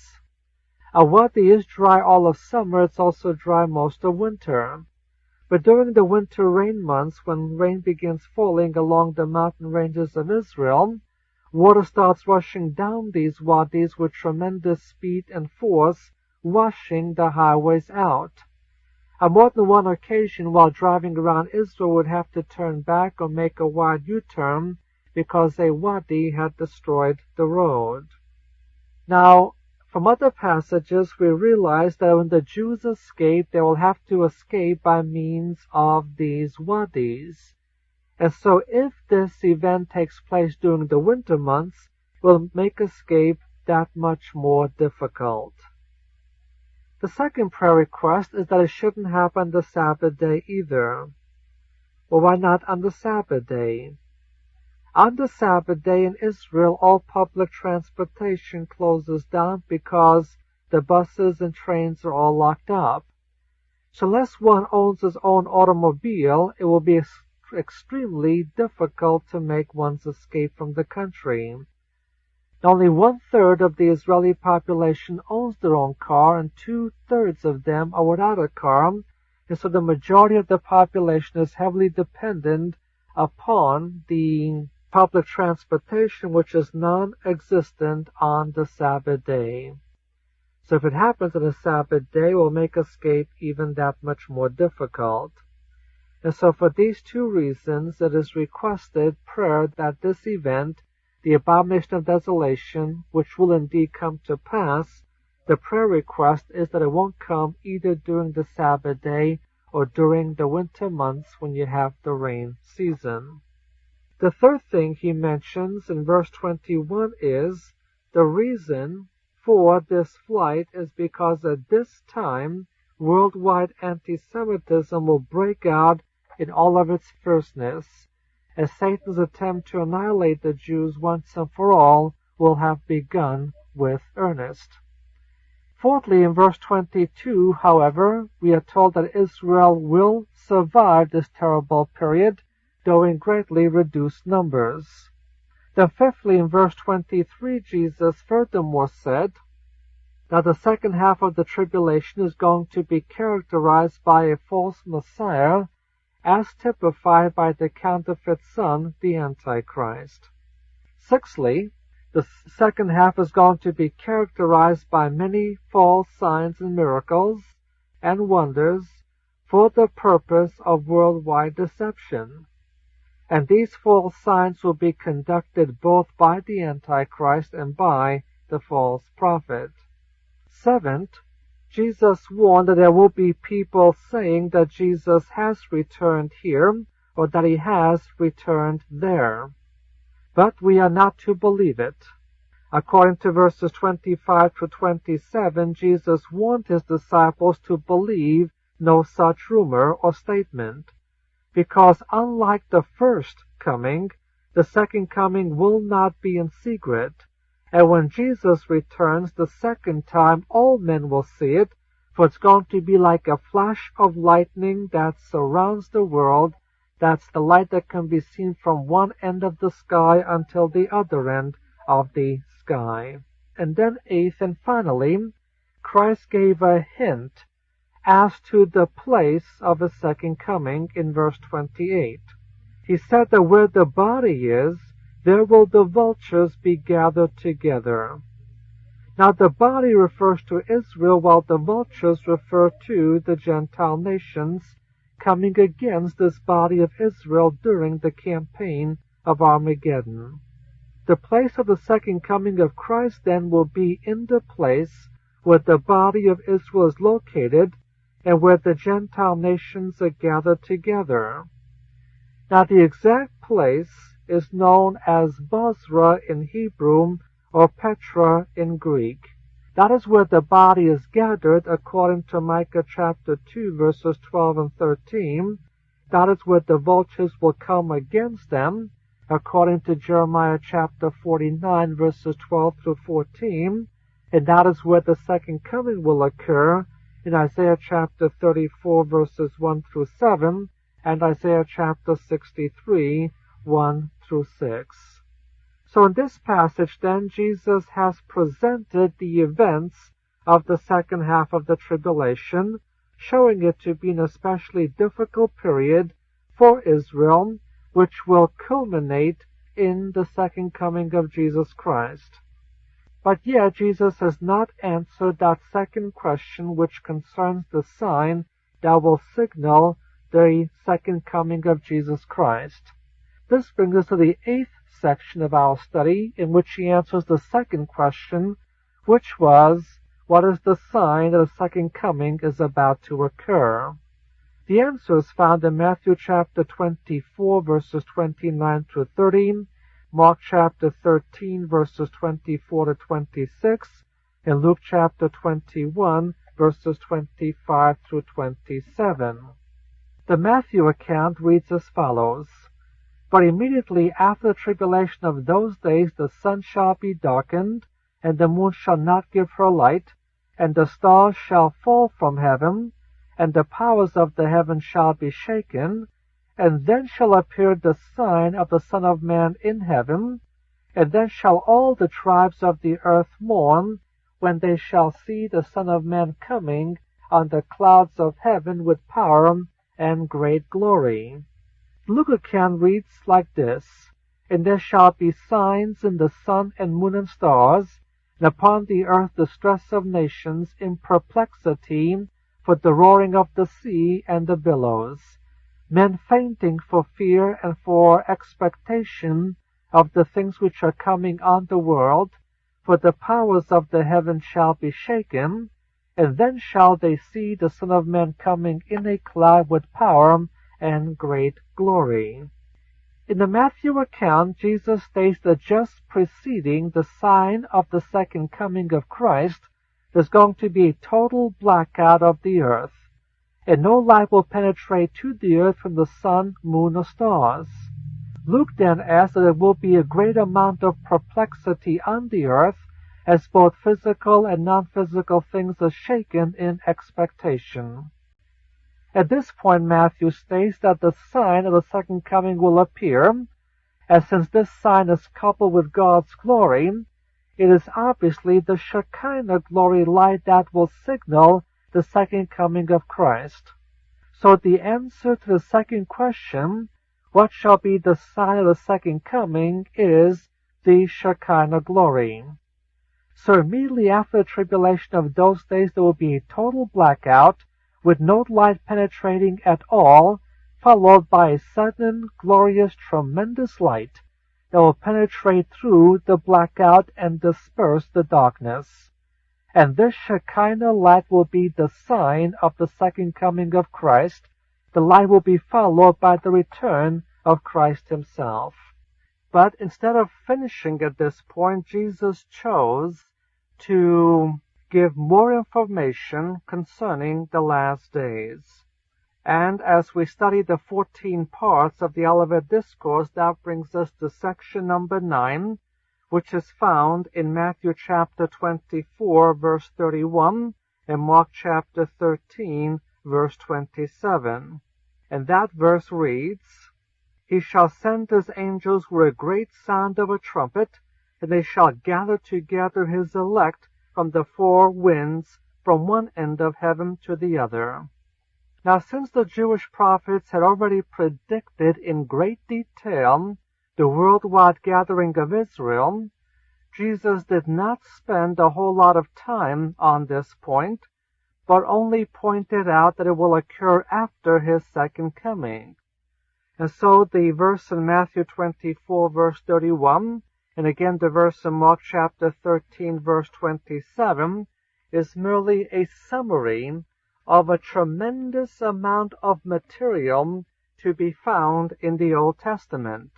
A wadi is dry all of summer, it's also dry most of winter. But during the winter rain months, when rain begins falling along the mountain ranges of Israel, water starts rushing down these wadis with tremendous speed and force, washing the highways out. On more than one occasion, while driving around Israel, would have to turn back or make a wide U-turn because a wadi had destroyed the road. Now, from other passages, we realize that when the Jews escape, they will have to escape by means of these wadis. And so if this event takes place during the winter months, it will make escape that much more difficult. The second prayer request is that it shouldn't happen the Sabbath day either. Well, why not on the Sabbath day? On the Sabbath day in Israel, all public transportation closes down because the buses and trains are all locked up. So unless one owns his own automobile, it will be extremely difficult to make one's escape from the country. Only 1/3 of the Israeli population owns their own car, and 2/3 of them are without a car, and so the majority of the population is heavily dependent upon the public transportation, which is non-existent on the Sabbath day. So if it happens on a Sabbath day, it will make escape even that much more difficult. And so for these two reasons, it is requested prayer that this event, the abomination of desolation, which will indeed come to pass, the prayer request is that it won't come either during the Sabbath day or during the winter months when you have the rain season. The third thing he mentions in verse 21 is the reason for this flight is because at this time, worldwide anti-Semitism will break out in all of its fierceness, as Satan's attempt to annihilate the Jews once and for all will have begun with earnest. Fourthly, in verse 22, however, we are told that Israel will survive this terrible period, though in greatly reduced numbers. Then fifthly, in verse 23, Jesus furthermore said that the second half of the tribulation is going to be characterized by a false Messiah, as typified by the counterfeit son, the Antichrist. Sixthly, the second half is going to be characterized by many false signs and miracles and wonders for the purpose of worldwide deception. And these false signs will be conducted both by the Antichrist and by the false prophet. Seventh, Jesus warned that there will be people saying that Jesus has returned here or that he has returned there. But we are not to believe it. According to verses 25 to 27, Jesus warned his disciples to believe no such rumor or statement, because unlike the first coming, the second coming will not be in secret, and when Jesus returns the second time, all men will see it, for it's going to be like a flash of lightning that surrounds the world. That's the light that can be seen from one end of the sky until the other end of the sky. And then eighth and finally, Christ gave a hint as to the place of his second coming in verse 28. He said that where the body is, there will the vultures be gathered together. Now the body refers to Israel, while the vultures refer to the Gentile nations coming against this body of Israel during the campaign of Armageddon. The place of the second coming of Christ then will be in the place where the body of Israel is located and where the Gentile nations are gathered together. Now the exact place is known as Bozrah in Hebrew or Petra in Greek. That is where the body is gathered according to Micah chapter 2 verses 12 and 13. That is where the vultures will come against them according to Jeremiah chapter 49 verses 12 through 14. And that is where the second coming will occur in Isaiah chapter 34 verses 1 through 7 and Isaiah chapter 63 1 through 6. So in this passage then, Jesus has presented the events of the second half of the tribulation, showing it to be an especially difficult period for Israel, which will culminate in the second coming of Jesus Christ. But yet Jesus has not answered that second question, which concerns the sign that will signal the second coming of Jesus Christ. This brings us to the eighth section of our study, in which he answers the second question, which was, what is the sign that the second coming is about to occur? The answer is found in Matthew chapter 24 verses 29 to 30, Mark chapter 13 verses 24 to 26, and Luke chapter 21 verses 25 through 27. The Matthew account reads as follows: But immediately after the tribulation of those days the sun shall be darkened, and the moon shall not give her light, and the stars shall fall from heaven, and the powers of the heaven shall be shaken, and then shall appear the sign of the Son of Man in heaven, and then shall all the tribes of the earth mourn, when they shall see the Son of Man coming on the clouds of heaven with power and great glory. Luke account reads like this: And there shall be signs in the sun and moon and stars, and upon the earth distress of nations in perplexity for the roaring of the sea and the billows, men fainting for fear and for expectation of the things which are coming on the world, for the powers of the heaven shall be shaken, and then shall they see the Son of Man coming in a cloud with power and great glory. In the Matthew account, Jesus states that just preceding the sign of the second coming of Christ, there's going to be a total blackout of the earth, and no light will penetrate to the earth from the sun, moon, or stars. Luke then adds that there will be a great amount of perplexity on the earth, as both physical and non-physical things are shaken in expectation. At this point, Matthew states that the sign of the second coming will appear, and since this sign is coupled with God's glory, it is obviously the Shekinah glory light that will signal the second coming of Christ. So the answer to the second question, what shall be the sign of the second coming, is the Shekinah glory. So immediately after the tribulation of those days, there will be a total blackout, with no light penetrating at all, followed by a sudden, glorious, tremendous light that will penetrate through the blackout and disperse the darkness. And this Shekinah light will be the sign of the second coming of Christ. The light will be followed by the return of Christ himself. But instead of finishing at this point, Jesus chose to give more information concerning the last days. And as we study the 14 parts of the Olivet Discourse, that brings us to section number 9, which is found in Matthew chapter 24, verse 31, and Mark chapter 13, verse 27. And that verse reads, "He shall send his angels with a great sound of a trumpet, and they shall gather together his elect from the four winds, from one end of heaven to the other." Now, since the Jewish prophets had already predicted in great detail the worldwide gathering of Israel, Jesus did not spend a whole lot of time on this point, but only pointed out that it will occur after his second coming. And so the verse in Matthew 24, verse 31, and again the verse in Mark chapter 13, verse 27, is merely a summary of a tremendous amount of material to be found in the Old Testament.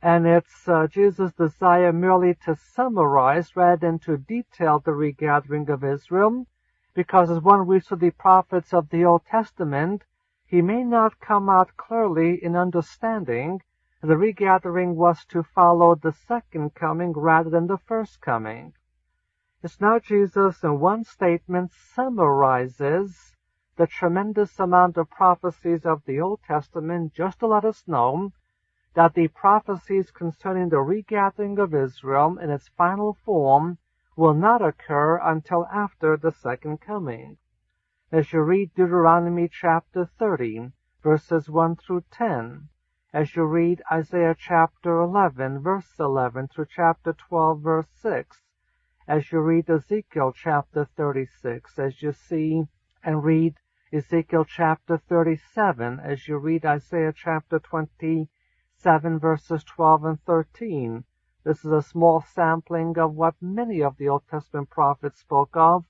And it's Jesus' desire merely to summarize rather than to detail the regathering of Israel, because as one reads through the prophets of the Old Testament, he may not come out clearly in understanding the regathering was to follow the second coming rather than the first coming. It's now Jesus in one statement summarizes the tremendous amount of prophecies of the Old Testament just to let us know that the prophecies concerning the regathering of Israel in its final form will not occur until after the second coming. As you read Deuteronomy chapter 30, verses 1 through 10, as you read Isaiah chapter 11, verse 11 through chapter 12, verse 6, as you read Ezekiel chapter 36, as you see and read Ezekiel chapter 37, as you read Isaiah chapter 27, verses 12 and 13. This is a small sampling of what many of the Old Testament prophets spoke of.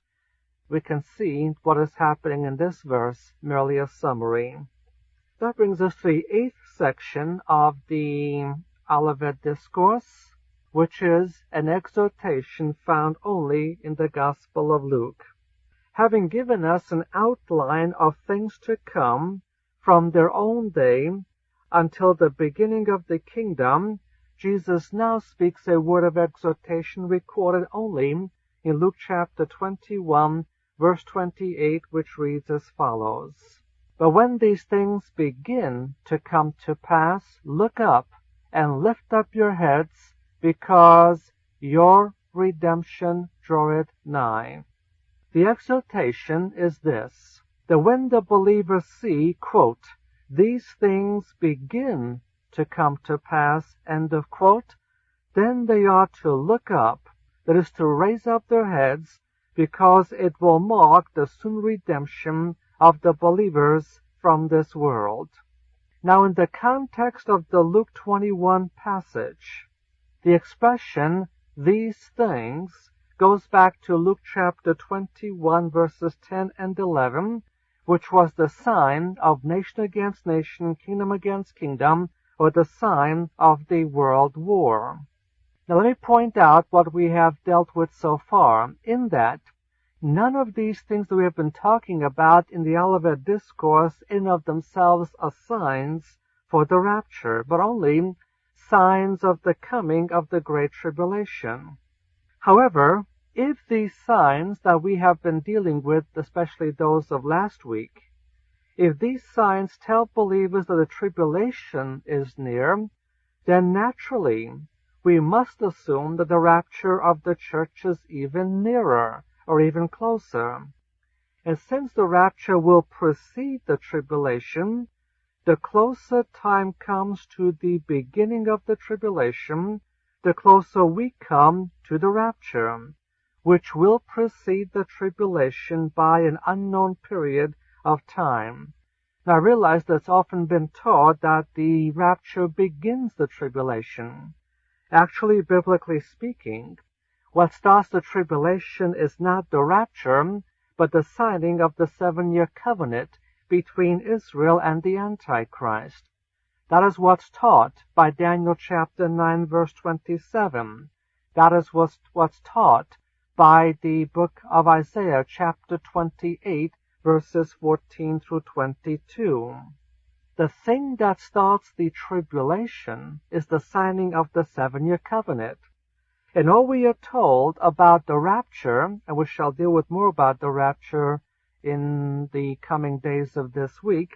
We can see what is happening in this verse, merely a summary. That brings us to the 8th section of the Olivet Discourse, which is an exhortation found only in the Gospel of Luke. Having given us an outline of things to come from their own day until the beginning of the kingdom, Jesus now speaks a word of exhortation recorded only in Luke chapter 21, verse 28, which reads as follows. "But when these things begin to come to pass, look up and lift up your heads, because your redemption draweth nigh." The exhortation is this, that when the believers see, quote, "these things begin to come to pass," end of quote, then they ought to look up, that is to raise up their heads, because it will mark the soon redemption of the believers from this world. Now, in the context of the Luke 21 passage, the expression, "these things," goes back to Luke chapter 21, verses 10 and 11, which was the sign of nation against nation, kingdom against kingdom, or the sign of the world war. Now let me point out what we have dealt with so far, in that none of these things that we have been talking about in the Olivet Discourse in of themselves are signs for the rapture, but only signs of the coming of the Great Tribulation. However, if these signs that we have been dealing with, especially those of last week, if these signs tell believers that the tribulation is near, then naturally we must assume that the rapture of the church is even nearer or even closer. And since the rapture will precede the tribulation, the closer time comes to the beginning of the tribulation, the closer we come to the rapture, which will precede the tribulation by an unknown period of time. Now I realize that it's often been taught that the rapture begins the tribulation. Actually, biblically speaking, what starts the tribulation is not the rapture, but the signing of the 7-year covenant between Israel and the Antichrist. That is what's taught by Daniel chapter 9 verse 27. That is what's taught by the book of Isaiah chapter 28 verses 14 through 22. The thing that starts the tribulation is the signing of the 7-year covenant. And all we are told about the rapture, and we shall deal with more about the rapture in the coming days of this week,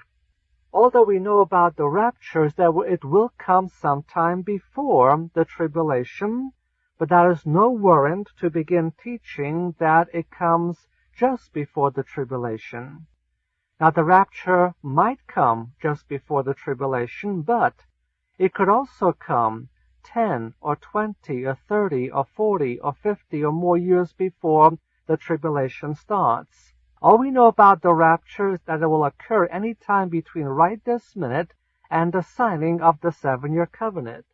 all that we know about the rapture is that it will come sometime before the tribulation, but that is no warrant to begin teaching that it comes just before the tribulation. Now the rapture might come just before the tribulation, but it could also come 10 or 20 or 30 or 40 or 50 or more years before the tribulation starts. All we know about the rapture is that it will occur any time between right this minute and the signing of the 7-year covenant.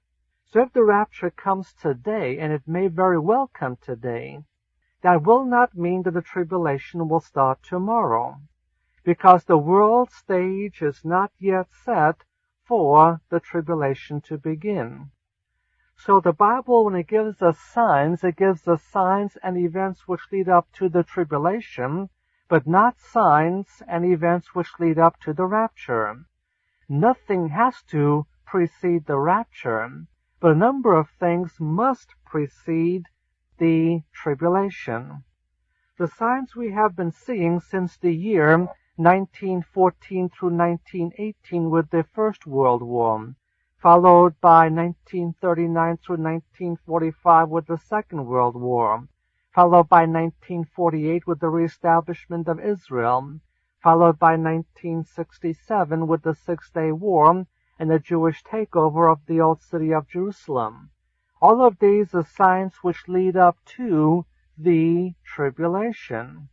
So if the rapture comes today, and it may very well come today, that will not mean that the tribulation will start tomorrow, because the world stage is not yet set for the tribulation to begin. So the Bible, when it gives us signs, it gives us signs and events which lead up to the tribulation, but not signs and events which lead up to the rapture. Nothing has to precede the rapture, but a number of things must precede the tribulation. The signs we have been seeing since the year 1914 through 1918 with the First World War, followed by 1939 through 1945 with the Second World War, followed by 1948 with the reestablishment of Israel, followed by 1967 with the Six-Day War and the Jewish takeover of the old city of Jerusalem. All of these are signs which lead up to the tribulation,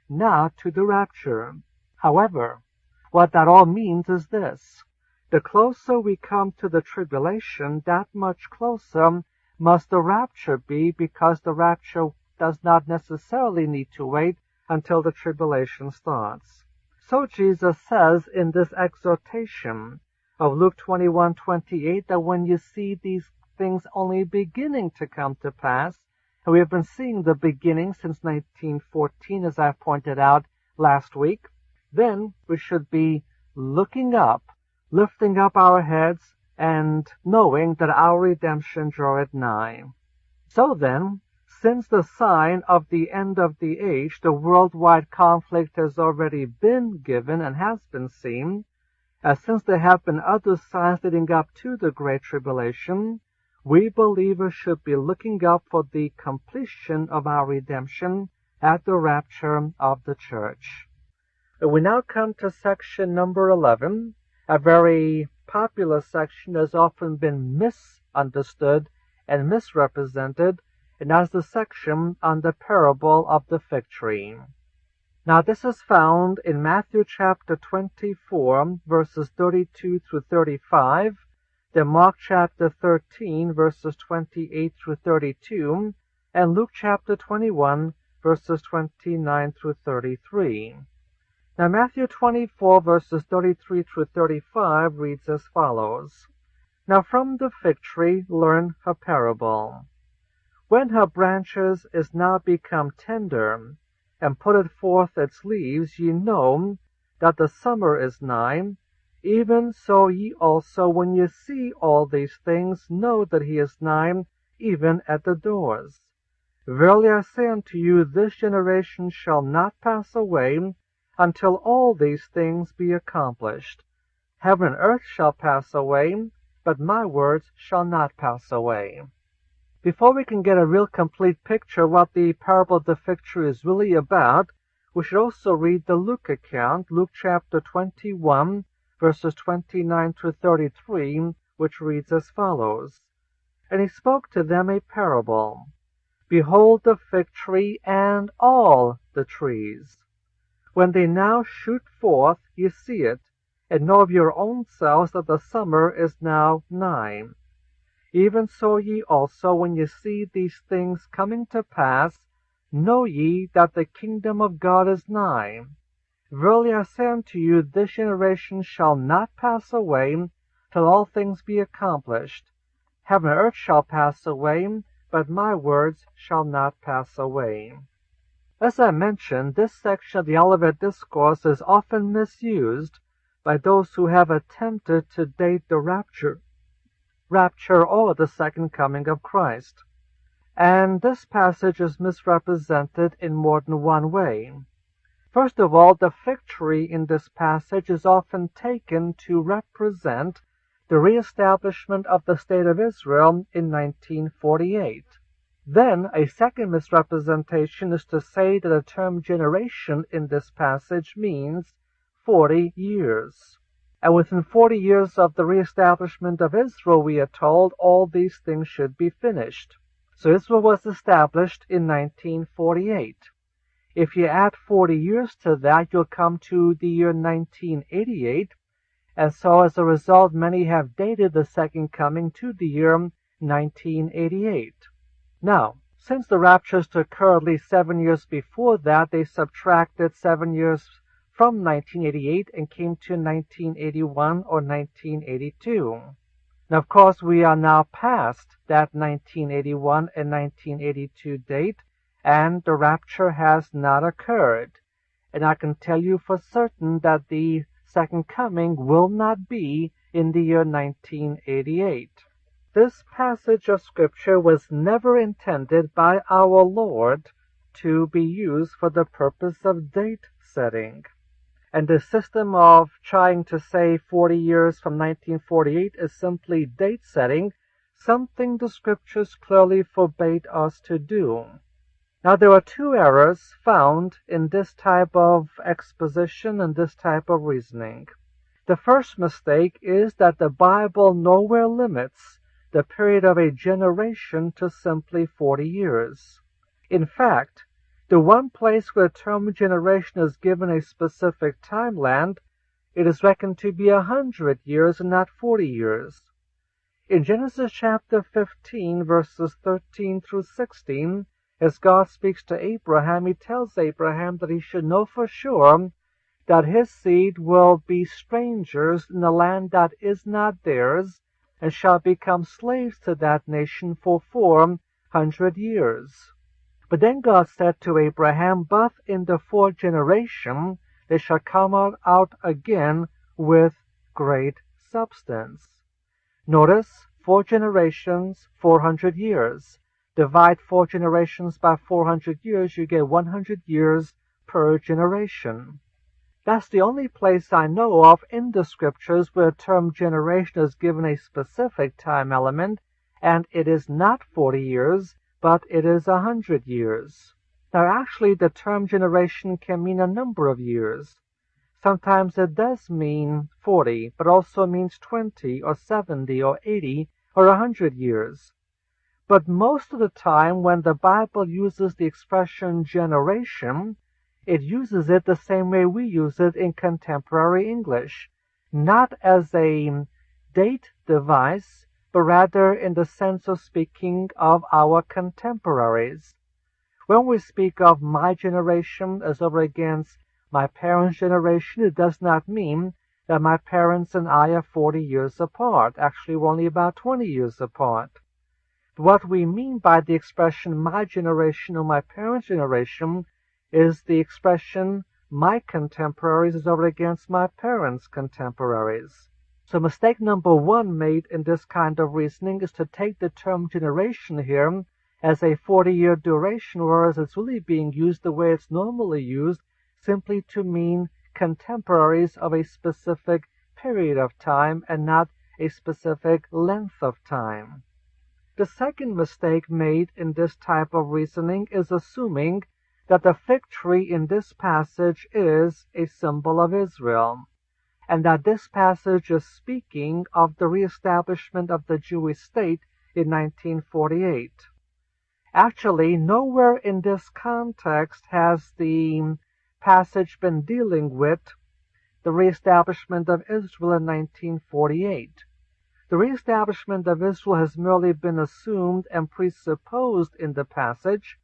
not to the rapture. However, what that all means is this: the closer we come to the tribulation, that much closer must the rapture be, because the rapture does not necessarily need to wait until the tribulation starts. So Jesus says in this exhortation of Luke 21:28 that when you see these things only beginning to come to pass, and we have been seeing the beginning since 1914, as I pointed out last week, then we should be looking up, lifting up our heads, and knowing that our redemption draweth nigh. So then, since the sign of the end of the age, the worldwide conflict, has already been given and has been seen, since there have been other signs leading up to the Great Tribulation, we believers should be looking up for the completion of our redemption at the rapture of the church. We now come to section number 11, a very popular section that has often been misunderstood and misrepresented, and that's the section on the parable of the fig tree. Now this is found in Matthew chapter 24, verses 32 through 35, then Mark chapter 13, verses 28 through 32, and Luke chapter 21, verses 29 through 33. Now Matthew 24, verses 33 through 35 reads as follows: Now from the fig tree learn her parable. When her branches is now become tender, and putteth forth its leaves, ye know that the summer is nigh. Even so ye also, when ye see all these things, know that he is nigh, even at the doors. Verily I say unto you, this generation shall not pass away until all these things be accomplished. Heaven and earth shall pass away, but my words shall not pass away. Before we can get a real complete picture of what the parable of the fig tree is really about, we should also read the Luke account, Luke chapter 21, verses 29 to 33, which reads as follows. And he spoke to them a parable. Behold the fig tree and all the trees. When they now shoot forth, ye see it, and know of your own selves that the summer is now nigh. Even so ye also, when ye see these things coming to pass, know ye that the kingdom of God is nigh. Verily I say unto you, this generation shall not pass away till all things be accomplished. Heaven and earth shall pass away, but my words shall not pass away. As I mentioned, this section of the Olivet Discourse is often misused by those who have attempted to date the rapture or the second coming of Christ. And this passage is misrepresented in more than one way. First of all, the fig tree in this passage is often taken to represent the reestablishment of the State of Israel in 1948. Then, a second misrepresentation is to say that the term generation in this passage means 40 years. And within 40 years of the reestablishment of Israel, we are told, all these things should be finished. So Israel was established in 1948. If you add 40 years to that, you'll come to the year 1988, and so as a result, many have dated the second coming to the year 1988. Now, since the rapture is to occur at least 7 years before that, they subtracted 7 years from 1988 and came to 1981 or 1982. Now, of course, we are now past that 1981 and 1982 date, and the rapture has not occurred. And I can tell you for certain that the second coming will not be in the year 1988. This passage of Scripture was never intended by our Lord to be used for the purpose of date setting. And the system of trying to say 40 years from 1948 is simply date setting, something the Scriptures clearly forbade us to do. Now, there are two errors found in this type of exposition and this type of reasoning. The first mistake is that the Bible nowhere limits the period of a generation to simply 40 years. In fact, the one place where the term generation is given a specific timeline, it is reckoned to be 100 years and not 40 years. In Genesis chapter 15, verses 13 through 16, as God speaks to Abraham, he tells Abraham that he should know for sure that his seed will be strangers in the land that is not theirs, and shall become slaves to that nation for 400 years. But then God said to Abraham, but in the fourth generation they shall come out again with great substance. Notice, 4 generations, 400 years. Divide 4 generations by 400 years, you get 100 years per generation. That's the only place I know of in the Scriptures where the term generation is given a specific time element, and it is not 40 years, but it is 100 years. Now, actually, the term generation can mean a number of years. Sometimes it does mean 40, but also means 20 or 70 or 80 or 100 years. But most of the time when the Bible uses the expression generation, it uses it the same way we use it in contemporary English, not as a date device, but rather in the sense of speaking of our contemporaries. When we speak of my generation as over against my parents' generation, it does not mean that my parents and I are 40 years apart. Actually, we're only about 20 years apart. But what we mean by the expression my generation or my parents' generation is the expression my contemporaries is over against my parents' contemporaries. So mistake number one made in this kind of reasoning is to take the term generation here as a 40-year duration, whereas it's really being used the way it's normally used, simply to mean contemporaries of a specific period of time and not a specific length of time. The second mistake made in this type of reasoning is assuming that the fig tree in this passage is a symbol of Israel, and that this passage is speaking of the reestablishment of the Jewish state in 1948. Actually, nowhere in this context has the passage been dealing with the reestablishment of Israel in 1948. The reestablishment of Israel has merely been assumed and presupposed in the passage,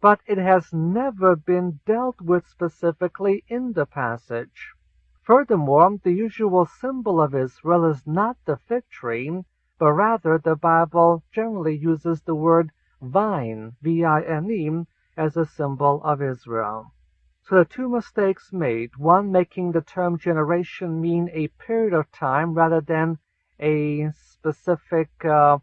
but it has never been dealt with specifically in the passage. Furthermore, the usual symbol of Israel is not the fig tree, but rather the Bible generally uses the word vine, V-I-N-E, as a symbol of Israel. So the two mistakes made, one making the term generation mean a period of time rather than a specific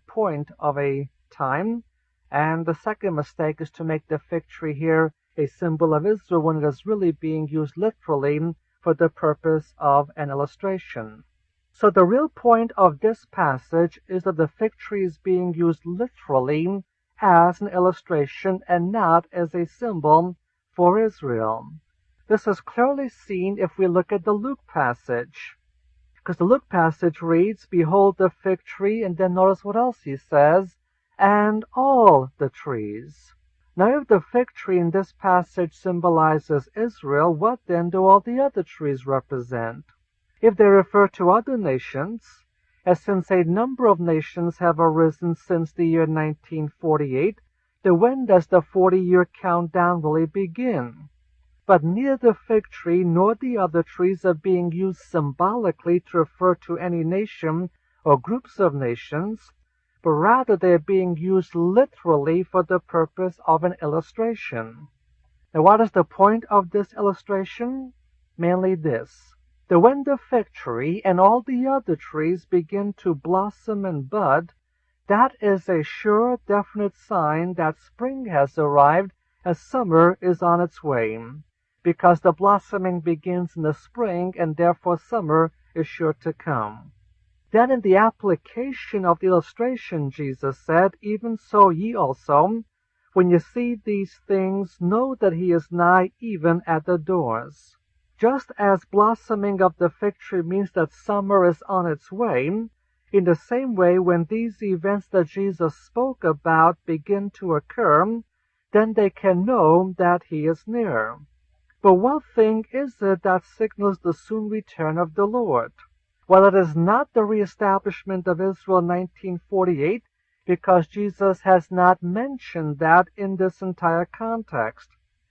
point of a time, and the second mistake is to make the fig tree here a symbol of Israel when it is really being used literally for the purpose of an illustration. So the real point of this passage is that the fig tree is being used literally as an illustration and not as a symbol for Israel. This is clearly seen if we look at the Luke passage, because the Luke passage reads, "Behold the fig tree," and then notice what else he says, "and all the trees." Now if the fig tree in this passage symbolizes Israel, what then do all the other trees represent? If they refer to other nations, as since a number of nations have arisen since the year 1948, then when does the 40-year countdown really begin? But neither the fig tree nor the other trees are being used symbolically to refer to any nation or groups of nations, but rather they are being used literally for the purpose of an illustration. Now what is the point of this illustration? Mainly this: that when the fig tree and all the other trees begin to blossom and bud, that is a sure, definite sign that spring has arrived as summer is on its way, because the blossoming begins in the spring and therefore summer is sure to come. Then in the application of the illustration, Jesus said, "Even so ye also, when you see these things, know that he is nigh, even at the doors." Just as blossoming of the fig tree means that summer is on its way, in the same way when these events that Jesus spoke about begin to occur, then they can know that he is near. But what thing is it that signals the soon return of the Lord? Well, it is not the reestablishment of Israel in 1948, because Jesus has not mentioned that in this entire context.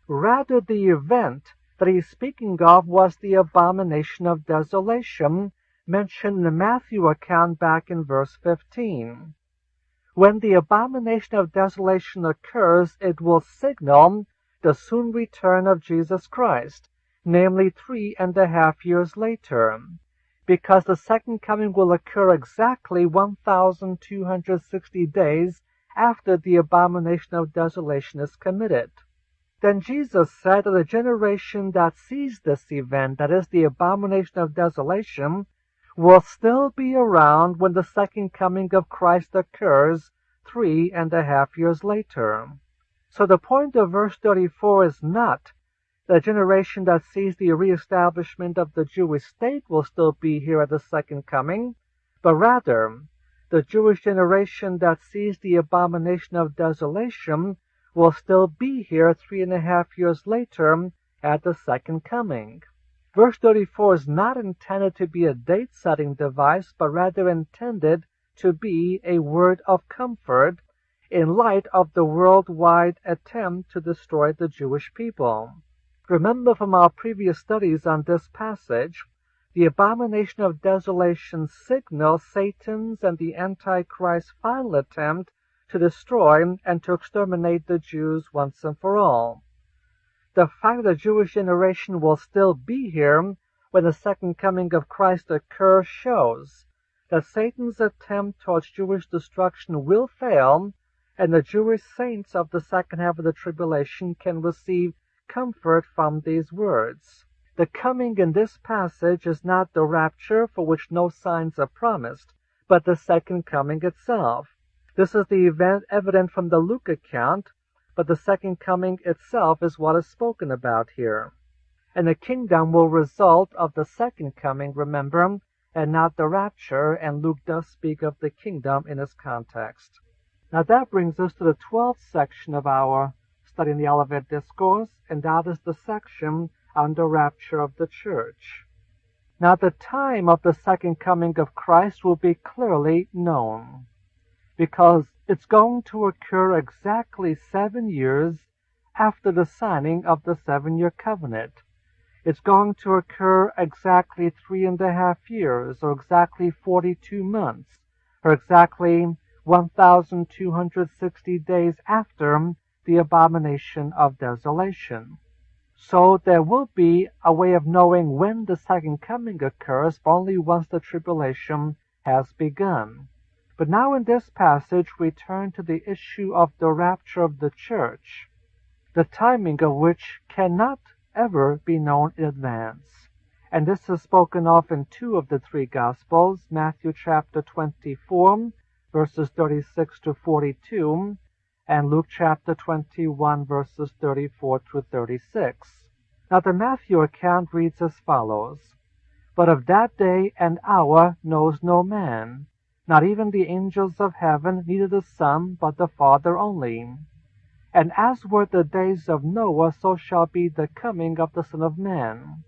Rather, the event that he is speaking of was the abomination of desolation, mentioned in the Matthew account back in verse 15. When the abomination of desolation occurs, it will signal the soon return of Jesus Christ, namely 3.5 years later, because the second coming will occur exactly 1,260 days after the abomination of desolation is committed. Then Jesus said that the generation that sees this event, that is the abomination of desolation, will still be around when the second coming of Christ occurs 3.5 years later. So the point of verse 34 is not the generation that sees the reestablishment of the Jewish state will still be here at the second coming, but rather the Jewish generation that sees the abomination of desolation will still be here 3.5 years later at the second coming. Verse 34 is not intended to be a date-setting device, but rather intended to be a word of comfort in light of the worldwide attempt to destroy the Jewish people. Remember from our previous studies on this passage The Abomination of Desolation signals Satan's and the Antichrist's final attempt to destroy and to exterminate the Jews once and for all. The fact that the Jewish generation will still be here when the second coming of Christ occurs shows that Satan's attempt towards Jewish destruction will fail, and the Jewish saints of the second half of the tribulation can receive comfort from these words. The coming in this passage is not the rapture, for which no signs are promised, but the second coming itself. This is the event evident from the Luke account, but the second coming itself is what is spoken about here. And the kingdom will result of the second coming, remember, and not the rapture, and Luke does speak of the kingdom in this context. Now that brings us to the 12th section of our study in the Olivet Discourse, and that is the section on the rapture of the church. Now the time of the second coming of Christ will be clearly known, because it's going to occur exactly 7 years after the signing of the 7-year covenant. It's going to occur exactly 3.5 years, or exactly 42 months, or exactly 1,260 days after the Abomination of Desolation. So there will be a way of knowing when the second coming occurs, but only once the tribulation has begun. But now in this passage we turn to the issue of the rapture of the church, the timing of which cannot ever be known in advance. And this is spoken of in 2 of the 3 Gospels, Matthew chapter 24, verses 36 to 42, and Luke chapter 21, verses 34 to 36. Now the Matthew account reads as follows: But of that day and hour knows no man, not even the angels of heaven, neither the Son, but the Father only. And as were the days of Noah, so shall be the coming of the Son of Man.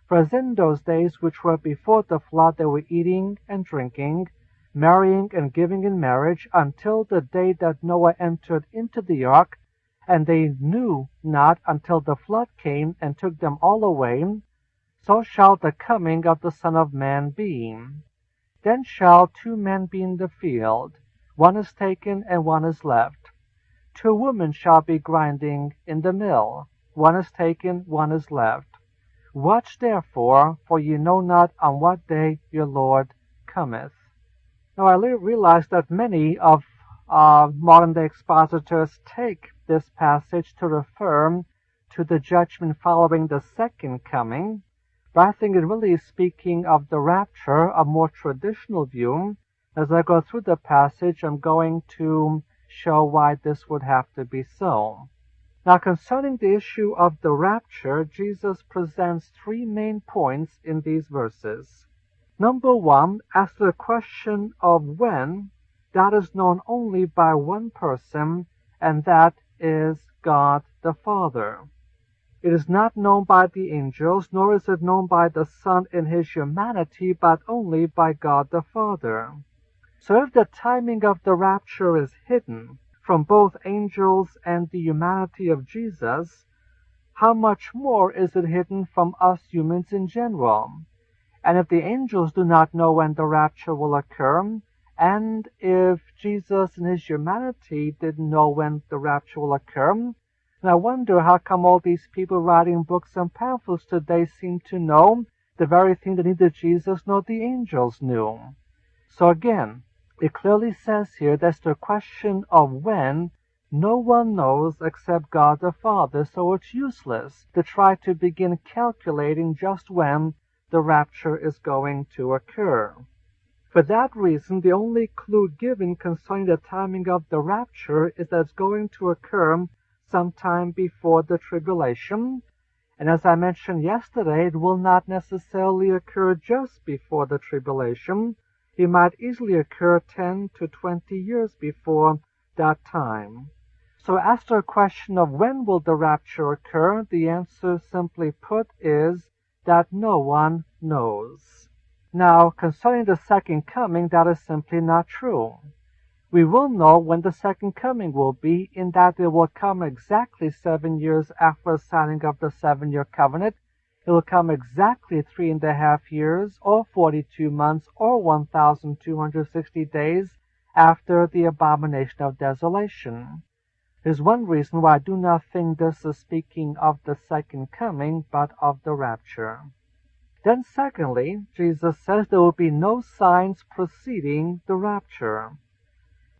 For as in those days which were before the flood they were eating and drinking, marrying and giving in marriage, until the day that Noah entered into the ark, and they knew not until the flood came and took them all away, so shall the coming of the Son of Man be. Then shall 2 men be in the field, one is taken and one is left. 2 women shall be grinding in the mill, one is taken, one is left. Watch therefore, for ye know not on what day your Lord cometh. Now I realize that many of modern-day expositors take this passage to refer to the judgment following the second coming, but I think it really is speaking of the rapture, a more traditional view. As I go through the passage, I'm going to show why this would have to be so. Now concerning the issue of the rapture, Jesus presents 3 main points in these verses. Number 1, as to the question of when, that is known only by one person, and that is God the Father. It is not known by the angels, nor is it known by the Son in his humanity, but only by God the Father. So if the timing of the rapture is hidden from both angels and the humanity of Jesus, how much more is it hidden from us humans in general? And if the angels do not know when the rapture will occur, and if Jesus in his humanity didn't know when the rapture will occur, then I wonder how come all these people writing books and pamphlets today seem to know the very thing that neither Jesus nor the angels knew. So again, it clearly says here that's the question of when no one knows except God the Father, so it's useless to try to begin calculating just when the rapture is going to occur. For that reason, the only clue given concerning the timing of the rapture is that it's going to occur sometime before the tribulation, and as I mentioned yesterday, it will not necessarily occur just before the tribulation. It might easily occur 10 to 20 years before that time. So as to a question of when will the rapture occur, the answer simply put is that no one knows. Now, concerning the second coming, that is simply not true. We will know when the second coming will be, in that it will come exactly 7 years after the signing of the 7-year covenant, It will come exactly 3.5 years, or 42 months, or 1,260 days after the Abomination of Desolation. There's one reason why I do not think this is speaking of the second coming, but of the rapture. Then secondly, Jesus says there will be no signs preceding the rapture.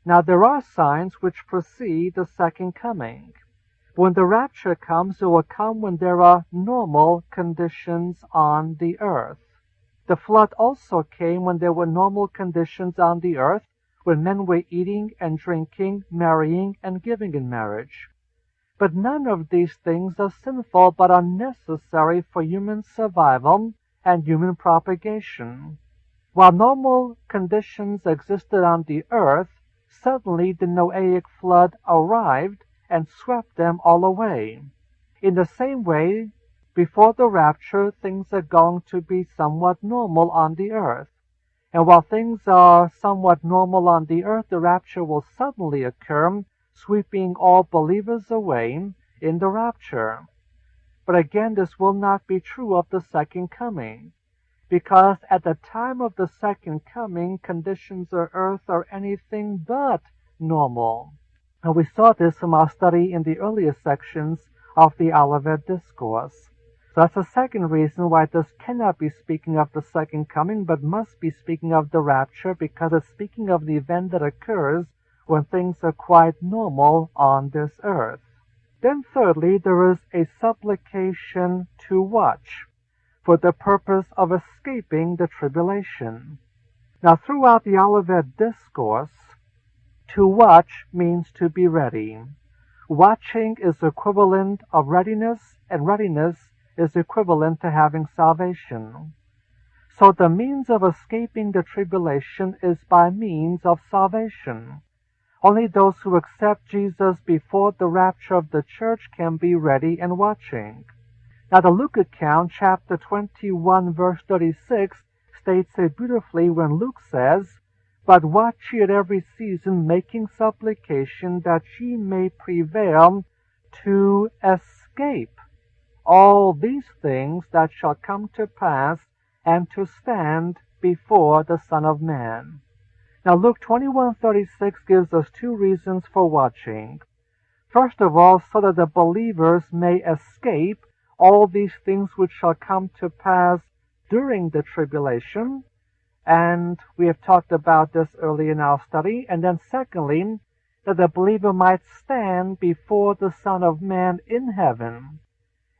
Now there are signs which precede the second coming. When the rapture comes, it will come when there are normal conditions on the earth. The flood also came when there were normal conditions on the earth, when men were eating and drinking, marrying and giving in marriage. But none of these things are sinful but are necessary for human survival and human propagation. While normal conditions existed on the earth, suddenly the Noahic flood arrived and swept them all away. In the same way, before the rapture, things are going to be somewhat normal on the earth. And while things are somewhat normal on the earth, the rapture will suddenly occur, sweeping all believers away in the rapture. But again, this will not be true of the second coming, because at the time of the second coming, conditions on earth are anything but normal. And we saw this from our study in the earlier sections of the Olivet Discourse. So that's the second reason why this cannot be speaking of the second coming, but must be speaking of the rapture, because it's speaking of the event that occurs when things are quite normal on this earth. Then thirdly, there is a supplication to watch, for the purpose of escaping the tribulation. Now throughout the Olivet Discourse, to watch means to be ready. Watching is equivalent of readiness, and readiness is equivalent to having salvation. So the means of escaping the tribulation is by means of salvation. Only those who accept Jesus before the rapture of the church can be ready and watching. Now the Luke account, chapter 21, verse 36, states it beautifully when Luke says, "But watch ye at every season, making supplication, that ye may prevail to escape all these things that shall come to pass, and to stand before the Son of Man." Now Luke 21:36 gives us two reasons for watching. First of all, so that the believers may escape all these things which shall come to pass during the tribulation, and we have talked about this early in our study. And then secondly, that the believer might stand before the Son of Man in heaven.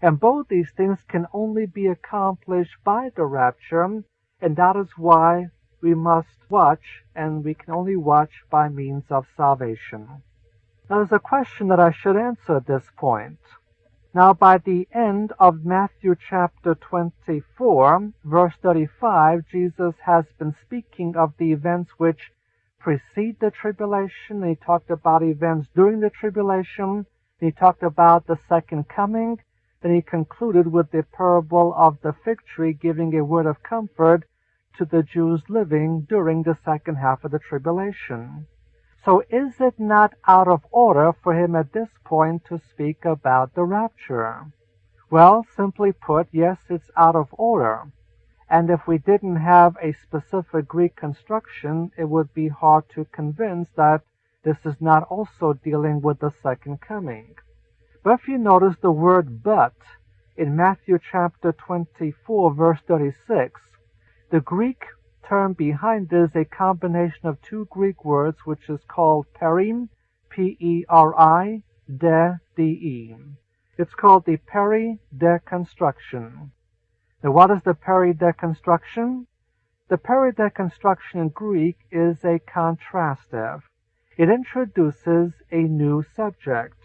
And both these things can only be accomplished by the rapture, and that is why we must watch, and we can only watch by means of salvation. Now there's a question that I should answer at this point. Now by the end of Matthew chapter 24, verse 35, Jesus has been speaking of the events which precede the tribulation, and he talked about events during the tribulation, and he talked about the second coming. Then he concluded with the parable of the fig tree, giving a word of comfort to the Jews living during the second half of the tribulation. So is it not out of order for him at this point to speak about the rapture? Well, simply put, yes, it's out of order. And if we didn't have a specific Greek construction, it would be hard to convince that this is not also dealing with the second coming. But if you notice the word "but" in Matthew chapter 24, verse 36, the Greek term behind it is a combination of two Greek words, which is called peri, P-E-R-I, de-D-E. It's called the peri-deconstruction. Now what is the peri-deconstruction? The peri-deconstruction in Greek is a contrastive. It introduces a new subject.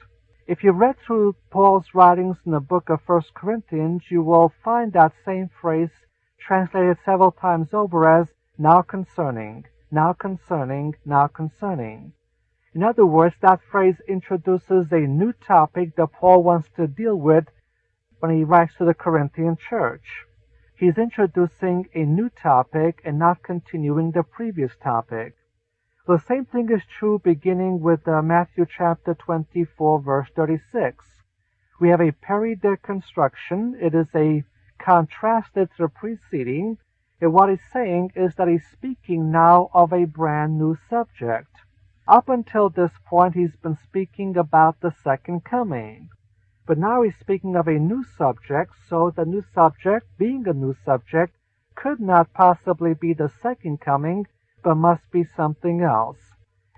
If you read through Paul's writings in the book of 1 Corinthians, you will find that same phrase translated several times over as "now concerning, now concerning, now concerning." In other words, that phrase introduces a new topic that Paul wants to deal with when he writes to the Corinthian church. He's introducing a new topic and not continuing the previous topic. The same thing is true beginning with Matthew chapter 24, verse 36. We have a peri-deconstruction. It is a contrasted to the preceding, and what he's saying is that he's speaking now of a brand new subject. Up until this point, he's been speaking about the second coming. But now he's speaking of a new subject, so the new subject, being a new subject, could not possibly be the second coming, but must be something else.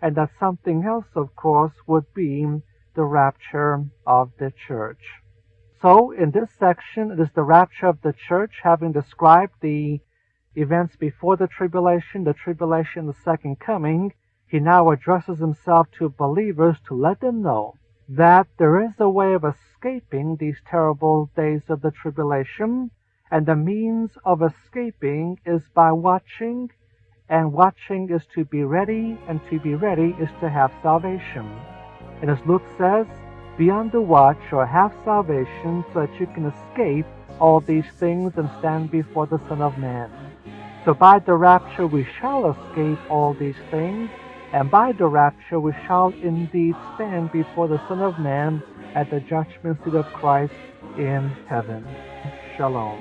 And that something else, of course, would be the rapture of the church. So, in this section, it is the rapture of the church, having described the events before the tribulation, the second coming. He now addresses himself to believers to let them know that there is a way of escaping these terrible days of the tribulation, and the means of escaping is by watching, and watching is to be ready, and to be ready is to have salvation. And as Luke says, be on the watch or have salvation so that you can escape all these things and stand before the Son of Man. So by the rapture we shall escape all these things, and by the rapture we shall indeed stand before the Son of Man at the judgment seat of Christ in heaven. Shalom.